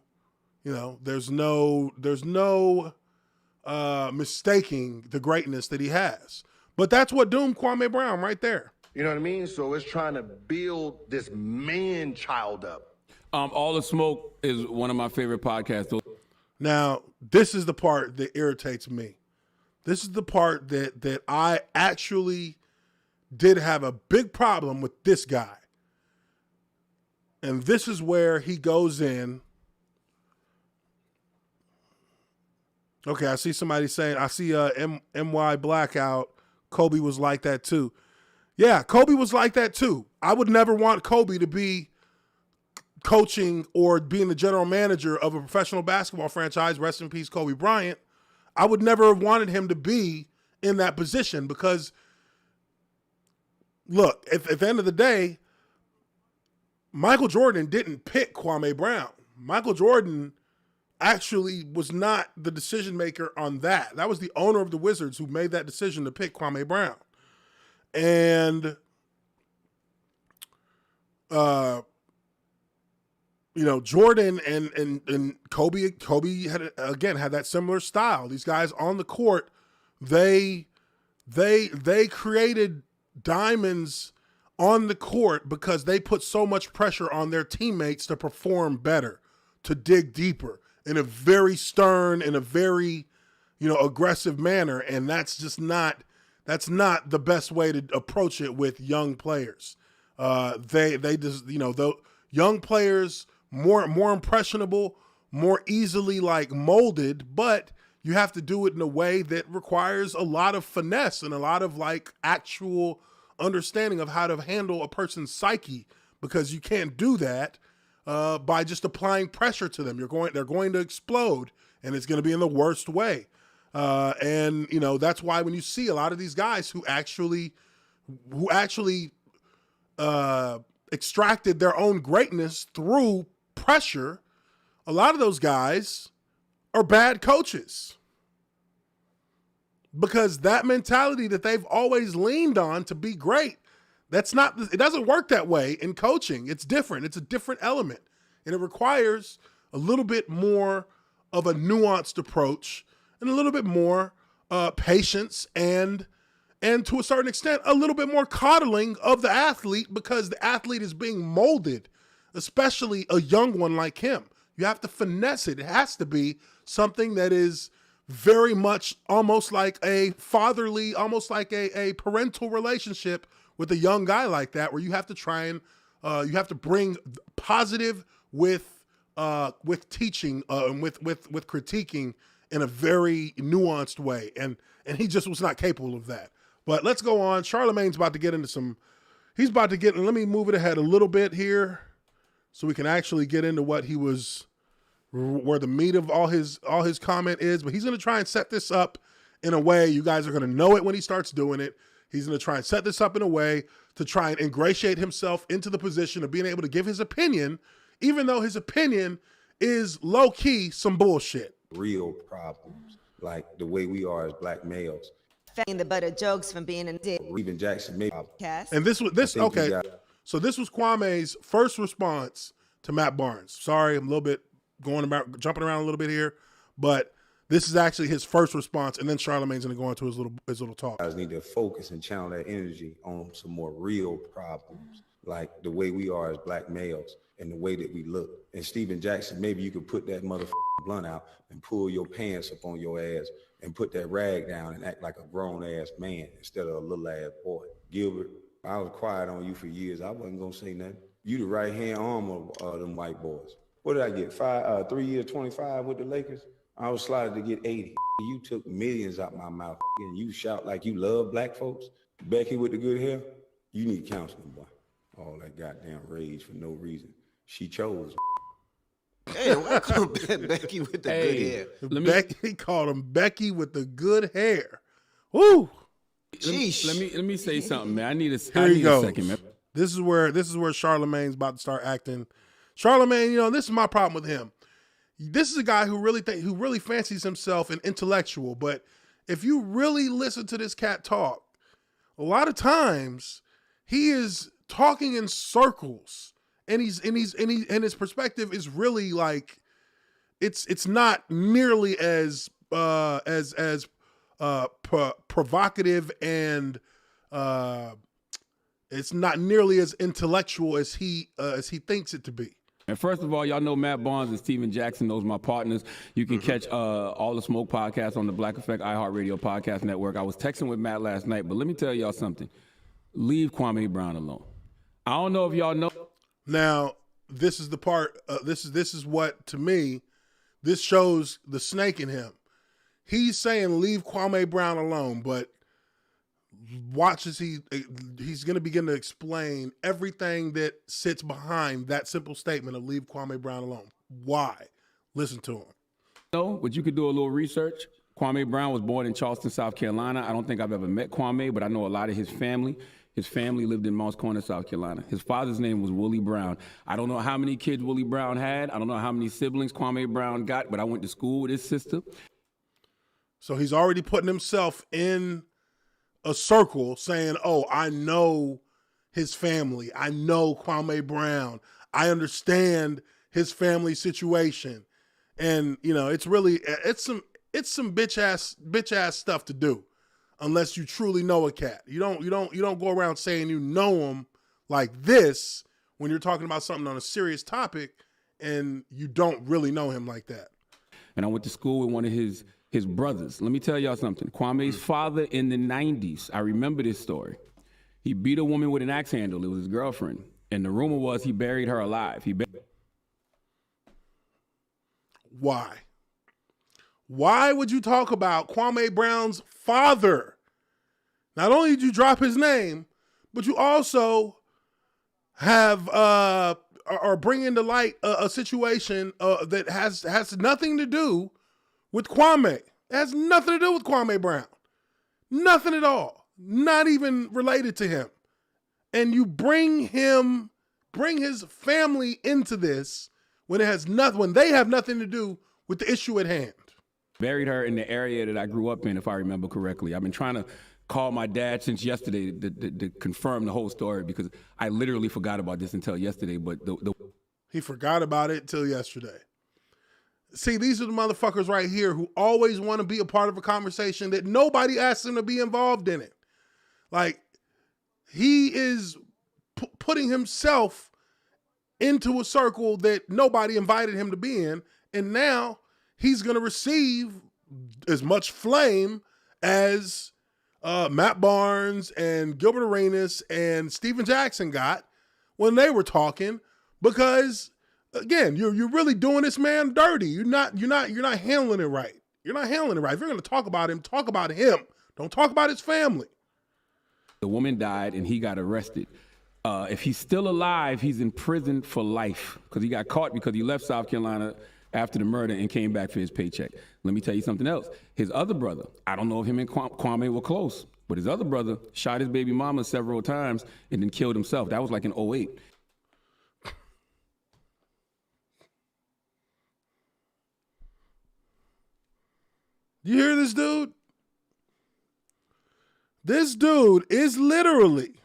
mistaking the greatness that he has. But that's what doomed Kwame Brown right there. You know what I mean? So it's trying to build this man child up. All the Smoke is one of my favorite podcasts. Now, this is the part that irritates me. This is the part that I actually did have a big problem with this guy. And this is where he goes in. Okay, I see somebody saying, I see MY Blackout, Kobe was like that too. Yeah, Kobe was like that too. I would never want Kobe to be coaching or being the general manager of a professional basketball franchise, rest in peace, Kobe Bryant, I would never have wanted him to be in that position because, look, at the end of the day, Michael Jordan didn't pick Kwame Brown. Michael Jordan actually was not the decision maker on that. That was the owner of the Wizards who made that decision to pick Kwame Brown. And, Jordan and Kobe had that similar style. These guys on the court, they created diamonds on the court because they put so much pressure on their teammates to perform better, to dig deeper in a very stern, in a very, aggressive manner. And that's not the best way to approach it with young players. They just, the young players, more impressionable, more easily molded, but you have to do it in a way that requires a lot of finesse and a lot of actual understanding of how to handle a person's psyche, because you can't do that by just applying pressure to them. They're going to explode, and it's going to be in the worst way. That's why when you see a lot of these guys who actually extracted their own greatness through pressure, a lot of those guys are bad coaches, because that mentality that they've always leaned on to be great, it doesn't work that way in coaching. It's different. It's a different element, and it requires a little bit more of a nuanced approach and a little bit more patience and to a certain extent, a little bit more coddling of the athlete, because the athlete is being molded, especially a young one like him. You have to finesse it. It has to be something that is very much almost like a fatherly, almost like a parental relationship with a young guy like that, where you have to try and you have to bring positive with teaching and with critiquing in a very nuanced way. And he just was not capable of that. But let's go on. Charlemagne's about to get into let me move it ahead a little bit here so we can actually get into where the meat of all his comment is. But he's going to try and set this up in a way, you guys are going to know it when he starts doing it. He's going to try and set this up in a way to try and ingratiate himself into the position of being able to give his opinion, even though his opinion is low-key some bullshit. Real problems, like the way we are as black males. The butter jokes from being in the Even Jackson made cast. And this okay. So this was Kwame's first response to Matt Barnes. Sorry, I'm a little bit jumping around a little bit here, but this is actually his first response, and then Charlemagne's going to go into his little talk. Guys need to focus and channel that energy on some more real problems, like the way we are as black males and the way that we look. And Steven Jackson, maybe you could put that motherfucking blunt out and pull your pants up on your ass and put that rag down and act like a grown-ass man instead of a little-ass boy. Gilbert, I was quiet on you for years. I wasn't going to say nothing. You the right-hand arm of them white boys. What did I get? 3 years, 25 with the Lakers? I was slotted to get 80. You took millions out my mouth, and you shout like you love black folks. Becky with the good hair, you need counseling, boy. All that goddamn rage for no reason. She chose. Hey, welcome Becky with the good hair. He called him Becky with the good hair. Woo! Let me say something, man. I need a second, man. This is where Charlemagne's about to start acting. Charlemagne, this is my problem with him. This is a guy who really fancies himself an intellectual, but if you really listen to this cat talk, a lot of times he is talking in circles, and his perspective is really like it's not nearly as provocative, and it's not nearly as intellectual as he thinks it to be. And first of all, y'all know Matt Barnes and Steven Jackson. Those are my partners. You can catch All the Smoke podcast on the Black Effect iHeartRadio podcast network. I was texting with Matt last night, but let me tell y'all something. Leave Kwame Brown alone. I don't know if y'all know. Now, this is the part. This is what, to me, this shows the snake in him. He's saying leave Kwame Brown alone, but watch as he's going to begin to explain everything that sits behind that simple statement of leave Kwame Brown alone. Why? Listen to him. No, but you could do a little research. Kwame Brown was born in Charleston, South Carolina. I don't think I've ever met Kwame, but I know a lot of his family. His family lived in Mounts Corner, South Carolina. His father's name was Willie Brown. I don't know how many kids Willie Brown had. I don't know how many siblings Kwame Brown got, but I went to school with his sister. So he's already putting himself in a circle saying, oh, I know his family. I know Kwame Brown. I understand his family situation. And, you know, it's some bitch ass stuff to do unless you truly know a cat. You don't go around saying you know him like this when you're talking about something on a serious topic and you don't really know him like that. And I went to school with one of his brothers. Let me tell y'all something. Kwame's father in the 90s, I remember this story. He beat a woman with an axe handle. It was his girlfriend. And the rumor was he buried her alive. Why? Why would you talk about Kwame Brown's father? Not only did you drop his name, but you also have are bringing to light a situation that has nothing to do with Kwame. It has nothing to do with Kwame Brown. Nothing at all. Not even related to him. And you bring his family into this when they have nothing to do with the issue at hand. Buried her in the area that I grew up in, if I remember correctly. I've been trying to call my dad since yesterday to confirm the whole story because I literally forgot about this until yesterday. But he forgot about it till yesterday. See, these are the motherfuckers right here who always want to be a part of a conversation that nobody asked them to be involved in it. Like, he is putting himself into a circle that nobody invited him to be in, and now he's going to receive as much flame as Matt Barnes and Gilbert Arenas and Steven Jackson got when they were talking because, again, you're really doing this man dirty. You're not handling it right. You're not handling it right. If you're going to talk about him, talk about him. Don't talk about his family. The woman died and he got arrested. If he's still alive, he's in prison for life because he got caught because he left South Carolina after the murder and came back for his paycheck. Let me tell you something else. His other brother, I don't know if him and Kwame were close, but his other brother shot his baby mama several times and then killed himself. That was like in 2008. You hear this dude? This dude is literally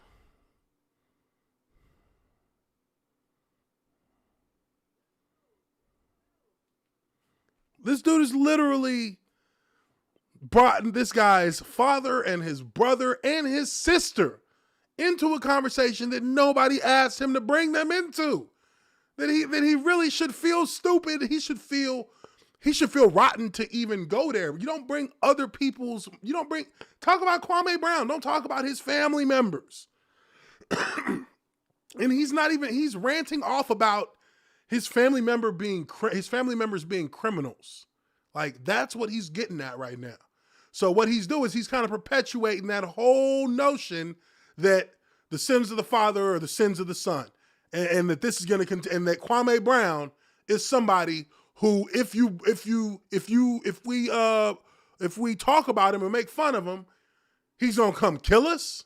brought this guy's father and his brother and his sister into a conversation that nobody asked him to bring them into. That he really should feel stupid. He should feel rotten to even go there. You don't bring talk about Kwame Brown. Don't talk about his family members. And he's ranting off about his family members being criminals. Like, that's what he's getting at right now. So what he's doing is he's kind of perpetuating that whole notion that the sins of the father are the sins of the son. And that this is going to and that Kwame Brown is somebody who, if we talk about him and make fun of him, he's gonna come kill us.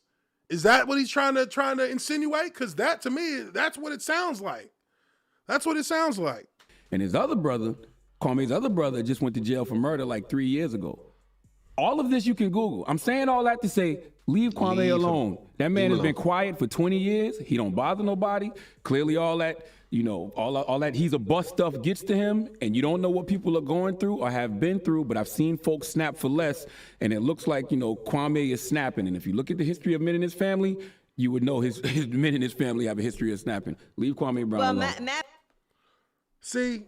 Is that what he's trying to insinuate? Because that, to me, that's what it sounds like. That's what it sounds like. And his other brother, Kwame's other brother, just went to jail for murder like 3 years ago. All of this you can Google. I'm saying all that to say, leave Kwame alone. That man has been quiet for 20 years. He don't bother nobody. Clearly all that, all that he's a bust stuff gets to him, and you don't know what people are going through or have been through, but I've seen folks snap for less, and it looks like, Kwame is snapping. And if you look at the history of men in his family, you would know his men in his family have a history of snapping. Leave Kwame Brown alone. See,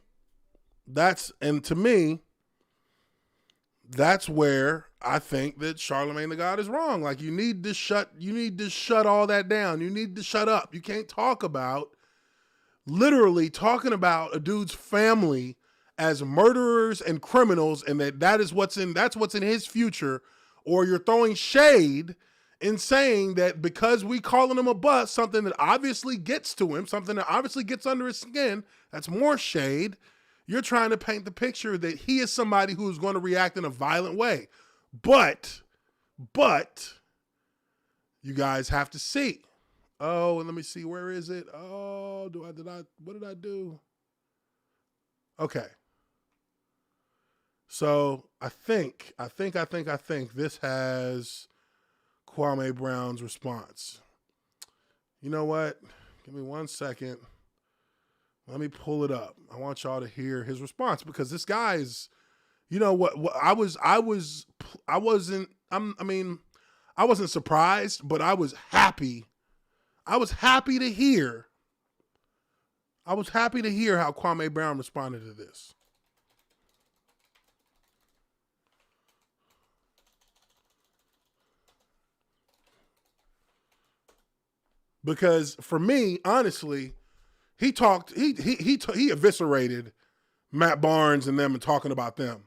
to me, that's where I think that Charlamagne the God is wrong. Like, you need to shut all that down. You need to shut up. You can't talk about literally talking about a dude's family as murderers and criminals, and that's what's in his future, or you're throwing shade in saying that because we calling him a bust, something that obviously gets to him, something that obviously gets under his skin, that's more shade. You're trying to paint the picture that he is somebody who is going to react in a violent way. But you guys have to see. Oh, and let me see, where is it? Oh, what did I do? Okay. So I think this has Kwame Brown's response. You know what? Give me 1 second. Let me pull it up. I want y'all to hear his response because this guy is, you know what I wasn't surprised, but I was happy. I was happy to hear how Kwame Brown responded to this. Because for me, honestly, he eviscerated Matt Barnes and them and talking about them.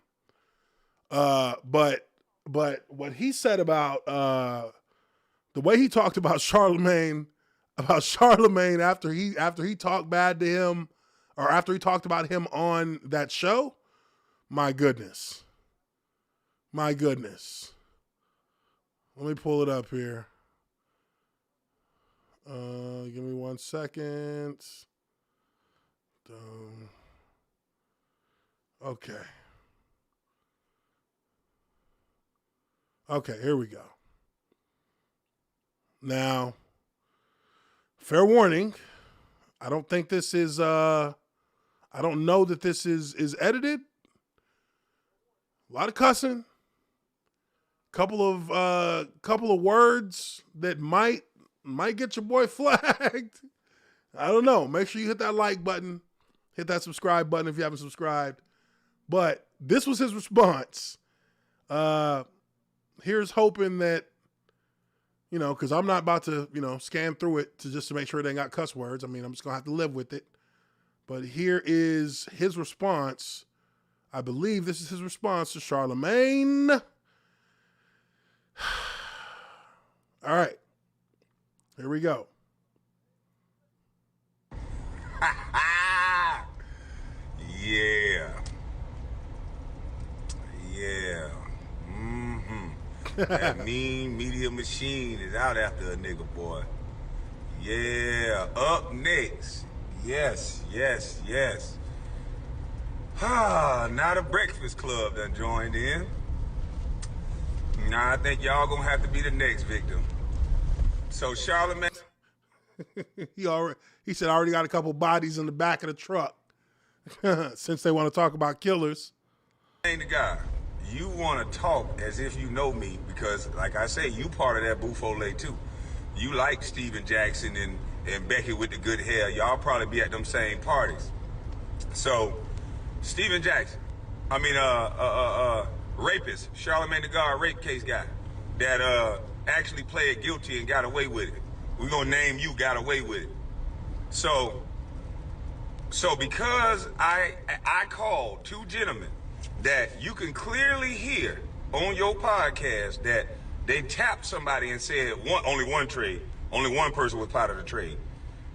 But what he said about the way he talked about Charlemagne after he talked bad to him, or after he talked about him on that show, my goodness. Let me pull it up here. Give me 1 second. Okay, here we go. Now, fair warning, I don't think this is I don't know that this is edited. A lot of cussing. Couple of words that might get your boy flagged. I don't know. Make sure you hit that like button. Hit that subscribe button if you haven't subscribed. But this was his response. Here's hoping that, because I'm not about to, scan through it just to make sure it ain't got cuss words. I mean, I'm just going to have to live with it. But here is his response. I believe this is his response to Charlemagne. All right. Here we go. Yeah. That mean media machine is out after a nigga, boy. Yeah. Up next. Yes. Now the Breakfast Club done joined in. Now I think y'all gonna have to be the next victim. So Charlemagne. He said I already got a couple bodies in the back of the truck. Since they want to talk about killers. The guy, you want to talk as if you know me because, like I say, you part of that Buffole too. You like Steven Jackson and Becky with the good hair. Y'all probably be at them same parties. So, Steven Jackson, rapist, Charlemagne the God rape case guy that actually pled guilty and got away with it. We're gonna name you got away with it. So because I called two gentlemen that you can clearly hear on your podcast that they tapped somebody and said only one person was part of the trade.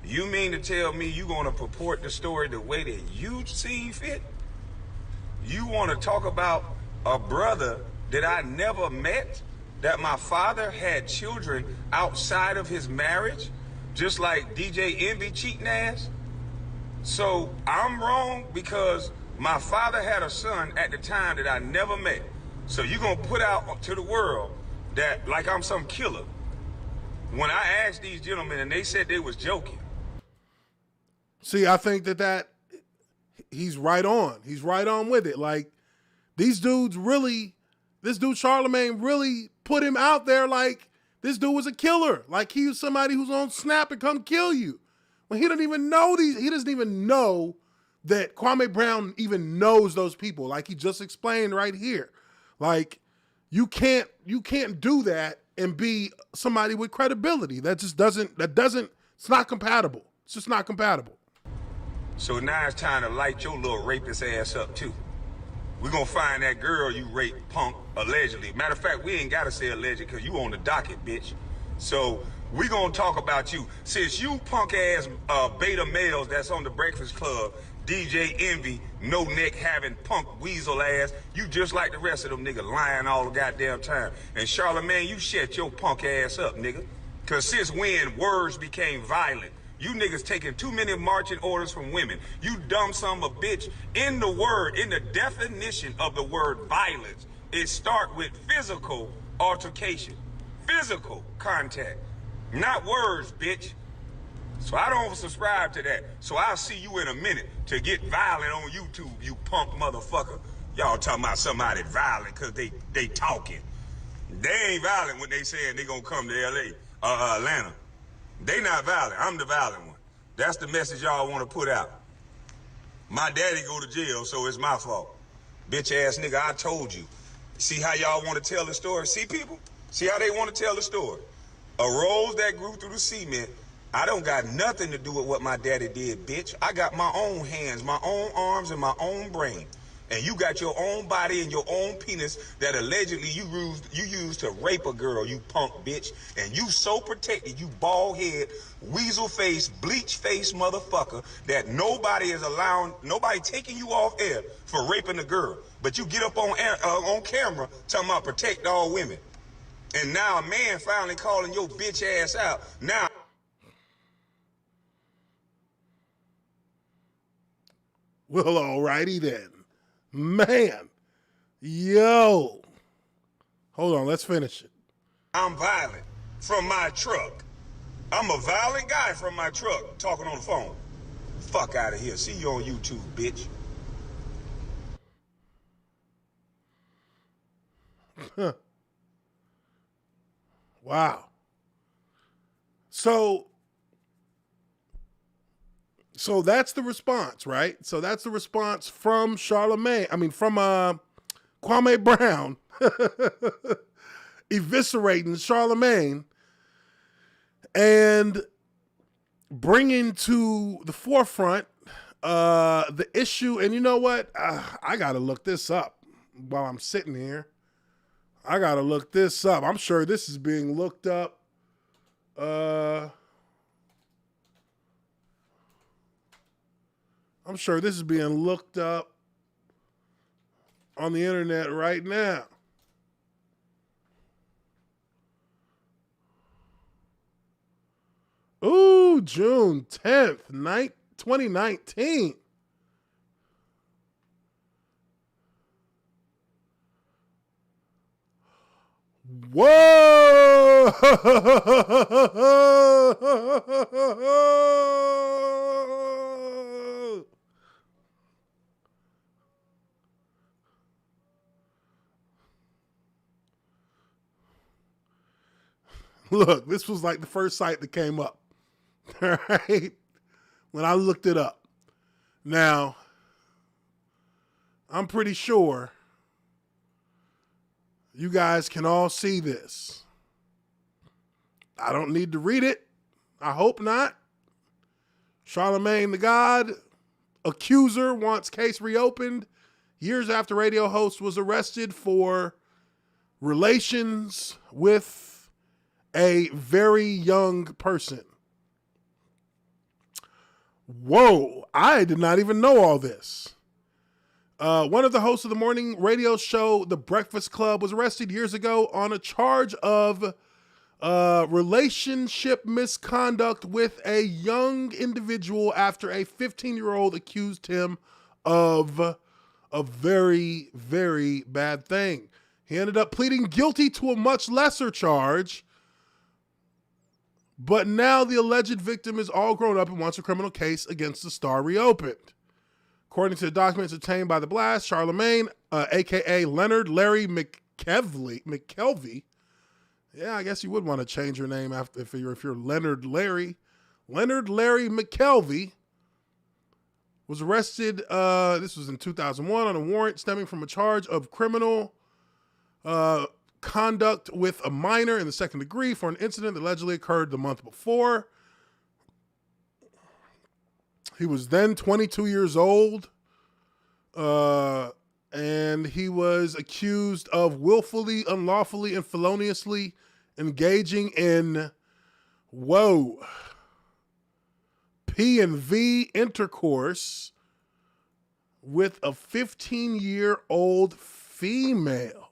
You mean to tell me you gonna purport the story the way that you see fit? You wanna talk about a brother that I never met, that my father had children outside of his marriage, just like DJ Envy cheating ass? So I'm wrong because my father had a son at the time that I never met. So you're going to put out to the world that like I'm some killer. When I asked these gentlemen and they said they was joking. See, I think that he's right on. He's right on with it. Like this dude Charlemagne really put him out there like this dude was a killer. Like he was somebody who's on snap and come kill you. When he doesn't even know he doesn't even know that Kwame Brown even knows those people. Like he just explained right here. Like you can't do that and be somebody with credibility. It's not compatible. It's just not compatible. So now it's time to light your little rapist ass up too. We're gonna find that girl you raped, punk, allegedly. Matter of fact, we ain't gotta say alleged because you on the docket, bitch. So we gonna talk about you. Since you punk ass beta males that's on the Breakfast Club, DJ Envy, no neck having punk weasel ass, you just like the rest of them niggas lying all the goddamn time. And Charlamagne, you shut your punk ass up, nigga. Cause since when words became violent, you niggas taking too many marching orders from women. You dumb son of a bitch. In the definition of the word violence, it start with physical altercation, physical contact, not words, bitch. So I don't subscribe to that. So I'll see you in a minute to get violent on YouTube, you punk motherfucker. Y'all talking about somebody violent because they talking. They ain't violent when they saying they gonna come to LA, Atlanta. They not violent. I'm the violent one. That's the message y'all want to put out. My daddy go to jail, so it's my fault. Bitch ass nigga, I told you. See how y'all want to tell the story? See people? See how they want to tell the story? A rose that grew through the cement. I don't got nothing to do with what my daddy did, bitch. I got my own hands, my own arms, and my own brain. And you got your own body and your own penis that allegedly you used to rape a girl, you punk bitch. And you so protected, you bald head, weasel face, bleach face motherfucker that nobody taking you off air for raping a girl. But you get up on camera talking about protect all women. And now a man finally calling your bitch ass out. Now. Well, alrighty then. Man. Yo. Hold on, let's finish it. I'm violent from my truck. I'm a violent guy from my truck talking on the phone. Fuck out of here. See you on YouTube, bitch. Wow. So that's the response, right? So that's the response from Charlamagne. I mean, from Kwame Brown eviscerating Charlamagne and bringing to the forefront the issue. And you know what? I got to look this up while I'm sitting here. I got to look this up. I'm sure this is being looked up. I'm sure this is being looked up on the internet right now. Ooh, June 10th, 2019. Whoa! Look, this was like the first site that came up, all right, when I looked it up. Now, I'm pretty sure you guys can all see this. I don't need to read it. I hope not. Charlamagne the God, accuser, wants case reopened years after radio host was arrested for relations with a very young person. Whoa, I did not even know all this. One of the hosts of the morning radio show, The Breakfast Club, was arrested years ago on a charge of relationship misconduct with a young individual after a 15-year-old accused him of a very, very bad thing. He ended up pleading guilty to a much lesser charge, but now the alleged victim is all grown up and wants a criminal case against the star reopened. According to the documents obtained by The Blast, Charlamagne, a.k.a. Leonard Larry McKelvey. Yeah, I guess you would want to change your name if you're Leonard Larry. Leonard Larry McKelvey was arrested, this was in 2001, on a warrant stemming from a charge of criminal conduct with a minor in the second degree for an incident that allegedly occurred the month before. He was then 22 years old, and he was accused of willfully, unlawfully, and feloniously engaging in, P&V intercourse with a 15-year-old female.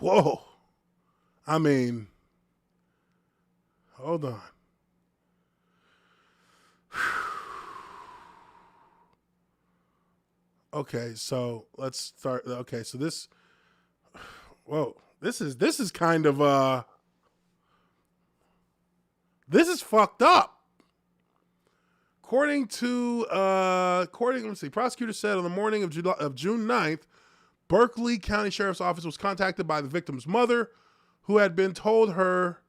Whoa. I mean, hold on. Okay, so let's start. Okay, so this is kind of this is fucked up. Let's see, prosecutor said on the morning of June 9th, Berkeley County Sheriff's Office was contacted by the victim's mother, who had been told her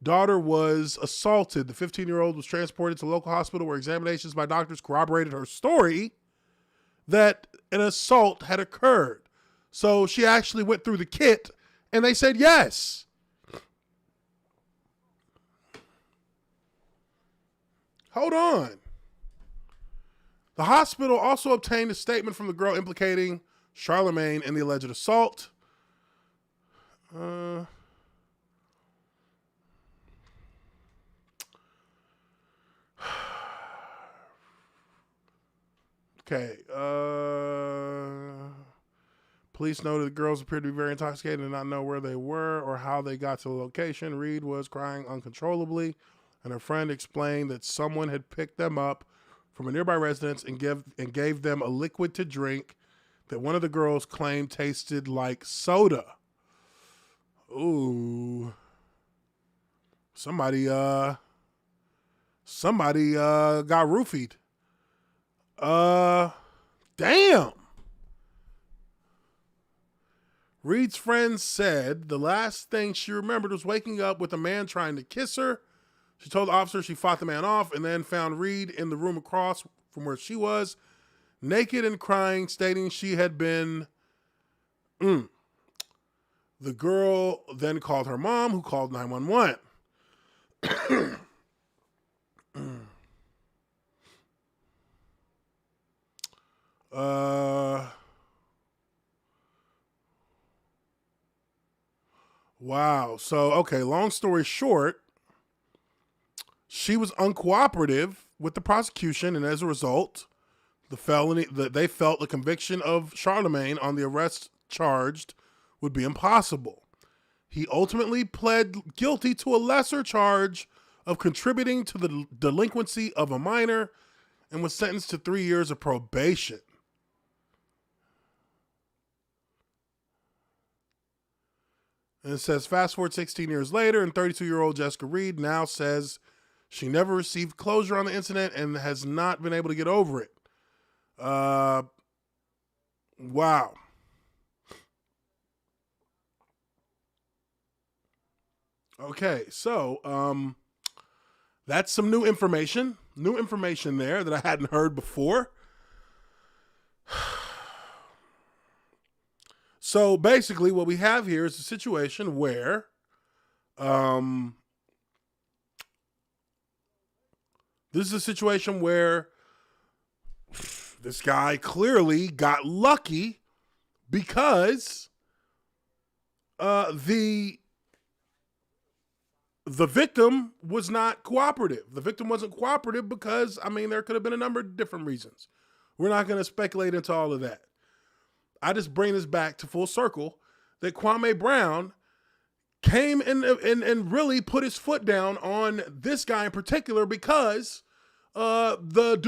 daughter was assaulted. The 15-year-old was transported to a local hospital where examinations by doctors corroborated her story that an assault had occurred. So she actually went through the kit, and they said yes. Hold on. The hospital also obtained a statement from the girl implicating Charlemagne in the alleged assault. Okay. Police noted the girls appeared to be very intoxicated and not know where they were or how they got to the location. Reed was crying uncontrollably, and her friend explained that someone had picked them up from a nearby residence and gave them a liquid to drink that one of the girls claimed tasted like soda. Ooh. Somebody got roofied. Damn. Reed's friend said the last thing she remembered was waking up with a man trying to kiss her. She told the officer she fought the man off and then found Reed in the room across from where she was, naked and crying, stating she had been... The girl then called her mom, who called 911. Wow. So, okay, long story short, she was uncooperative with the prosecution, and as a result, they felt the conviction of Charlemagne on the arrest charged would be impossible. He ultimately pled guilty to a lesser charge of contributing to the delinquency of a minor and was sentenced to 3 years of probation. And it says, fast forward 16 years later, and 32-year-old Jessica Reed now says she never received closure on the incident and has not been able to get over it. Wow. Okay, so that's some new information there that I hadn't heard before. So basically what we have here is a situation where this is a situation where this guy clearly got lucky because the victim was not cooperative. The victim wasn't cooperative because, I mean, there could have been a number of different reasons. We're not going to speculate into all of that. I just bring this back to full circle that Kwame Brown came and really put his foot down on this guy in particular because the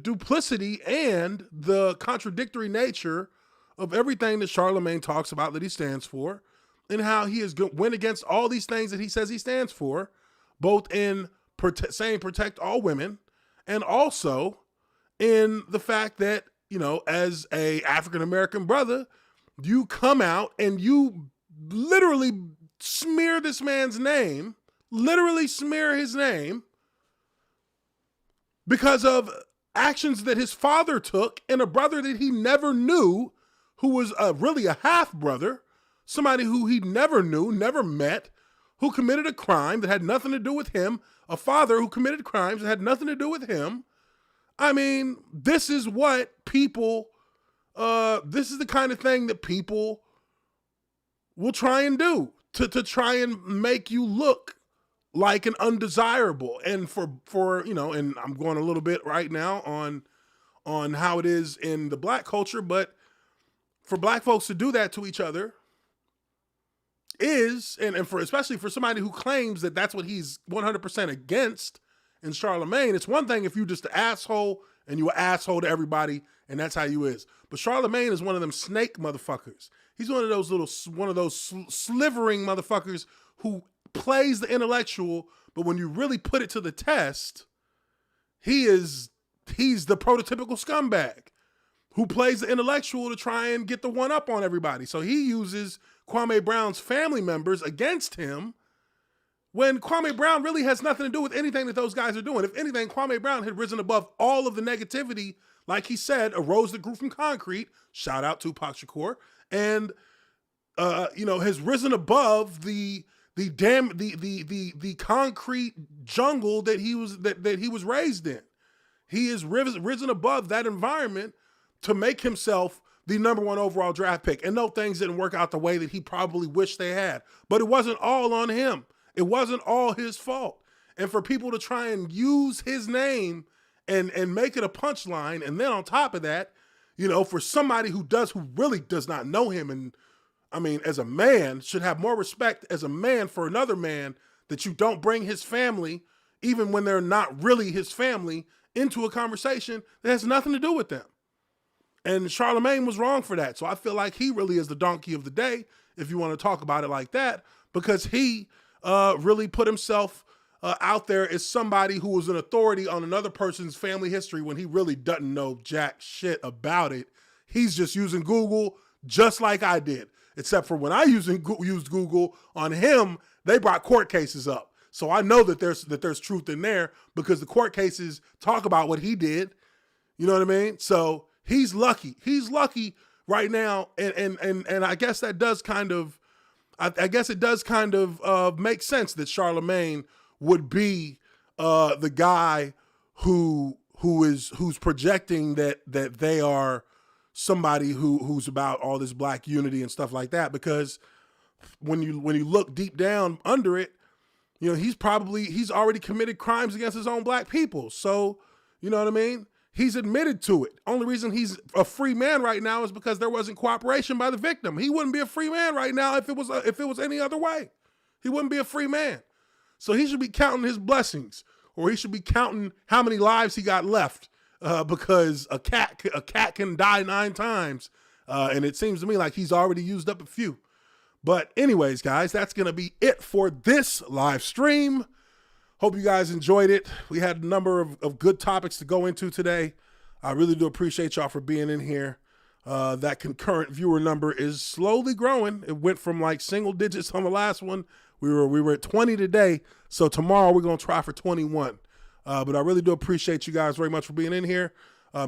duplicity and the contradictory nature of everything that Charlemagne talks about that he stands for, and how he has went against all these things that he says he stands for, both in saying protect all women and also in the fact that, you know, as a African-American brother, you come out and you literally smear this man's name, because of actions that his father took and a brother that he never knew, who was really a half-brother, somebody who he never knew, never met, who committed a crime that had nothing to do with him, a father who committed crimes that had nothing to do with him. I mean, this is what people, this is the kind of thing that people will try and do to try and make you look like an undesirable. And for you know, and I'm going a little bit right now on how it is in the black culture, but for black folks to do that to each other is, and for especially for somebody who claims that that's what he's 100% against in Charlemagne, it's one thing if you just an asshole and you an asshole to everybody and that's how you is. But Charlemagne is one of them snake motherfuckers. He's one of those slivering motherfuckers who plays the intellectual, but when you really put it to the test, he's the prototypical scumbag who plays the intellectual to try and get the one up on everybody. So he uses Kwame Brown's family members against him when Kwame Brown really has nothing to do with anything that those guys are doing. If anything, Kwame Brown had risen above all of the negativity, like he said, arose that grew from concrete. Shout out to Tupac Shakur. And, has risen above the concrete jungle that he was raised in. He is risen above that environment to make himself the number 1 overall draft pick. And no, things didn't work out the way that he probably wished they had. But it wasn't all on him. It wasn't all his fault. And for people to try and use his name and make it a punchline, and then on top of that, for somebody who really does not know him, and I mean, as a man, should have more respect as a man for another man, that you don't bring his family, even when they're not really his family, into a conversation that has nothing to do with them. And Charlemagne was wrong for that. So I feel like he really is the donkey of the day, if you want to talk about it like that, because he really put himself out there as somebody who was an authority on another person's family history when he really doesn't know jack shit about it. He's just using Google just like I did, except for when I used Google on him, they brought court cases up. So I know that there's truth in there because the court cases talk about what he did. You know what I mean? So he's lucky. He's lucky right now, and I guess that does kind of, make sense that Charlemagne would be the guy who's projecting that they are somebody who's about all this black unity and stuff like that. Because when you look deep down under it, he's already committed crimes against his own black people. So, you know what I mean? He's admitted to it. Only reason he's a free man right now is because there wasn't cooperation by the victim. He wouldn't be a free man right now if it was any other way. He wouldn't be a free man. So he should be counting his blessings, or he should be counting how many lives he got left, because a cat can die 9 times, and it seems to me like he's already used up a few. But anyways, guys, that's going to be it for this live stream. Hope you guys enjoyed it. We had a number of good topics to go into today. I really do appreciate y'all for being in here. That concurrent viewer number is slowly growing. It went from like single digits on the last one. We were at 20 today. So tomorrow we're going to try for 21. But I really do appreciate you guys very much for being in here.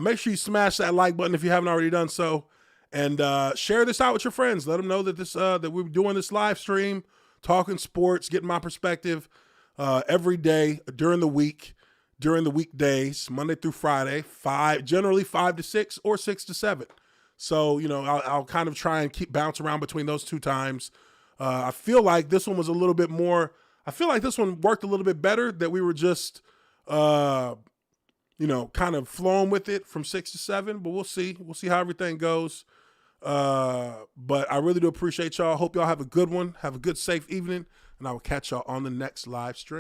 Make sure you smash that like button if you haven't already done so. And share this out with your friends. Let them know that that we're doing this live stream, talking sports, getting my perspective every day during the week, during the weekdays, Monday through Friday, generally 5 to 6 or 6 to 7. So, I'll kind of try and bounce around between those 2 times. I feel like this one was a little bit more, I feel like this one worked a little bit better, that we were just, kind of flowing with it from 6 to 7, but we'll see. We'll see how everything goes. But I really do appreciate y'all. Hope y'all have a good one. Have a good, safe evening, and I will catch y'all on the next live stream.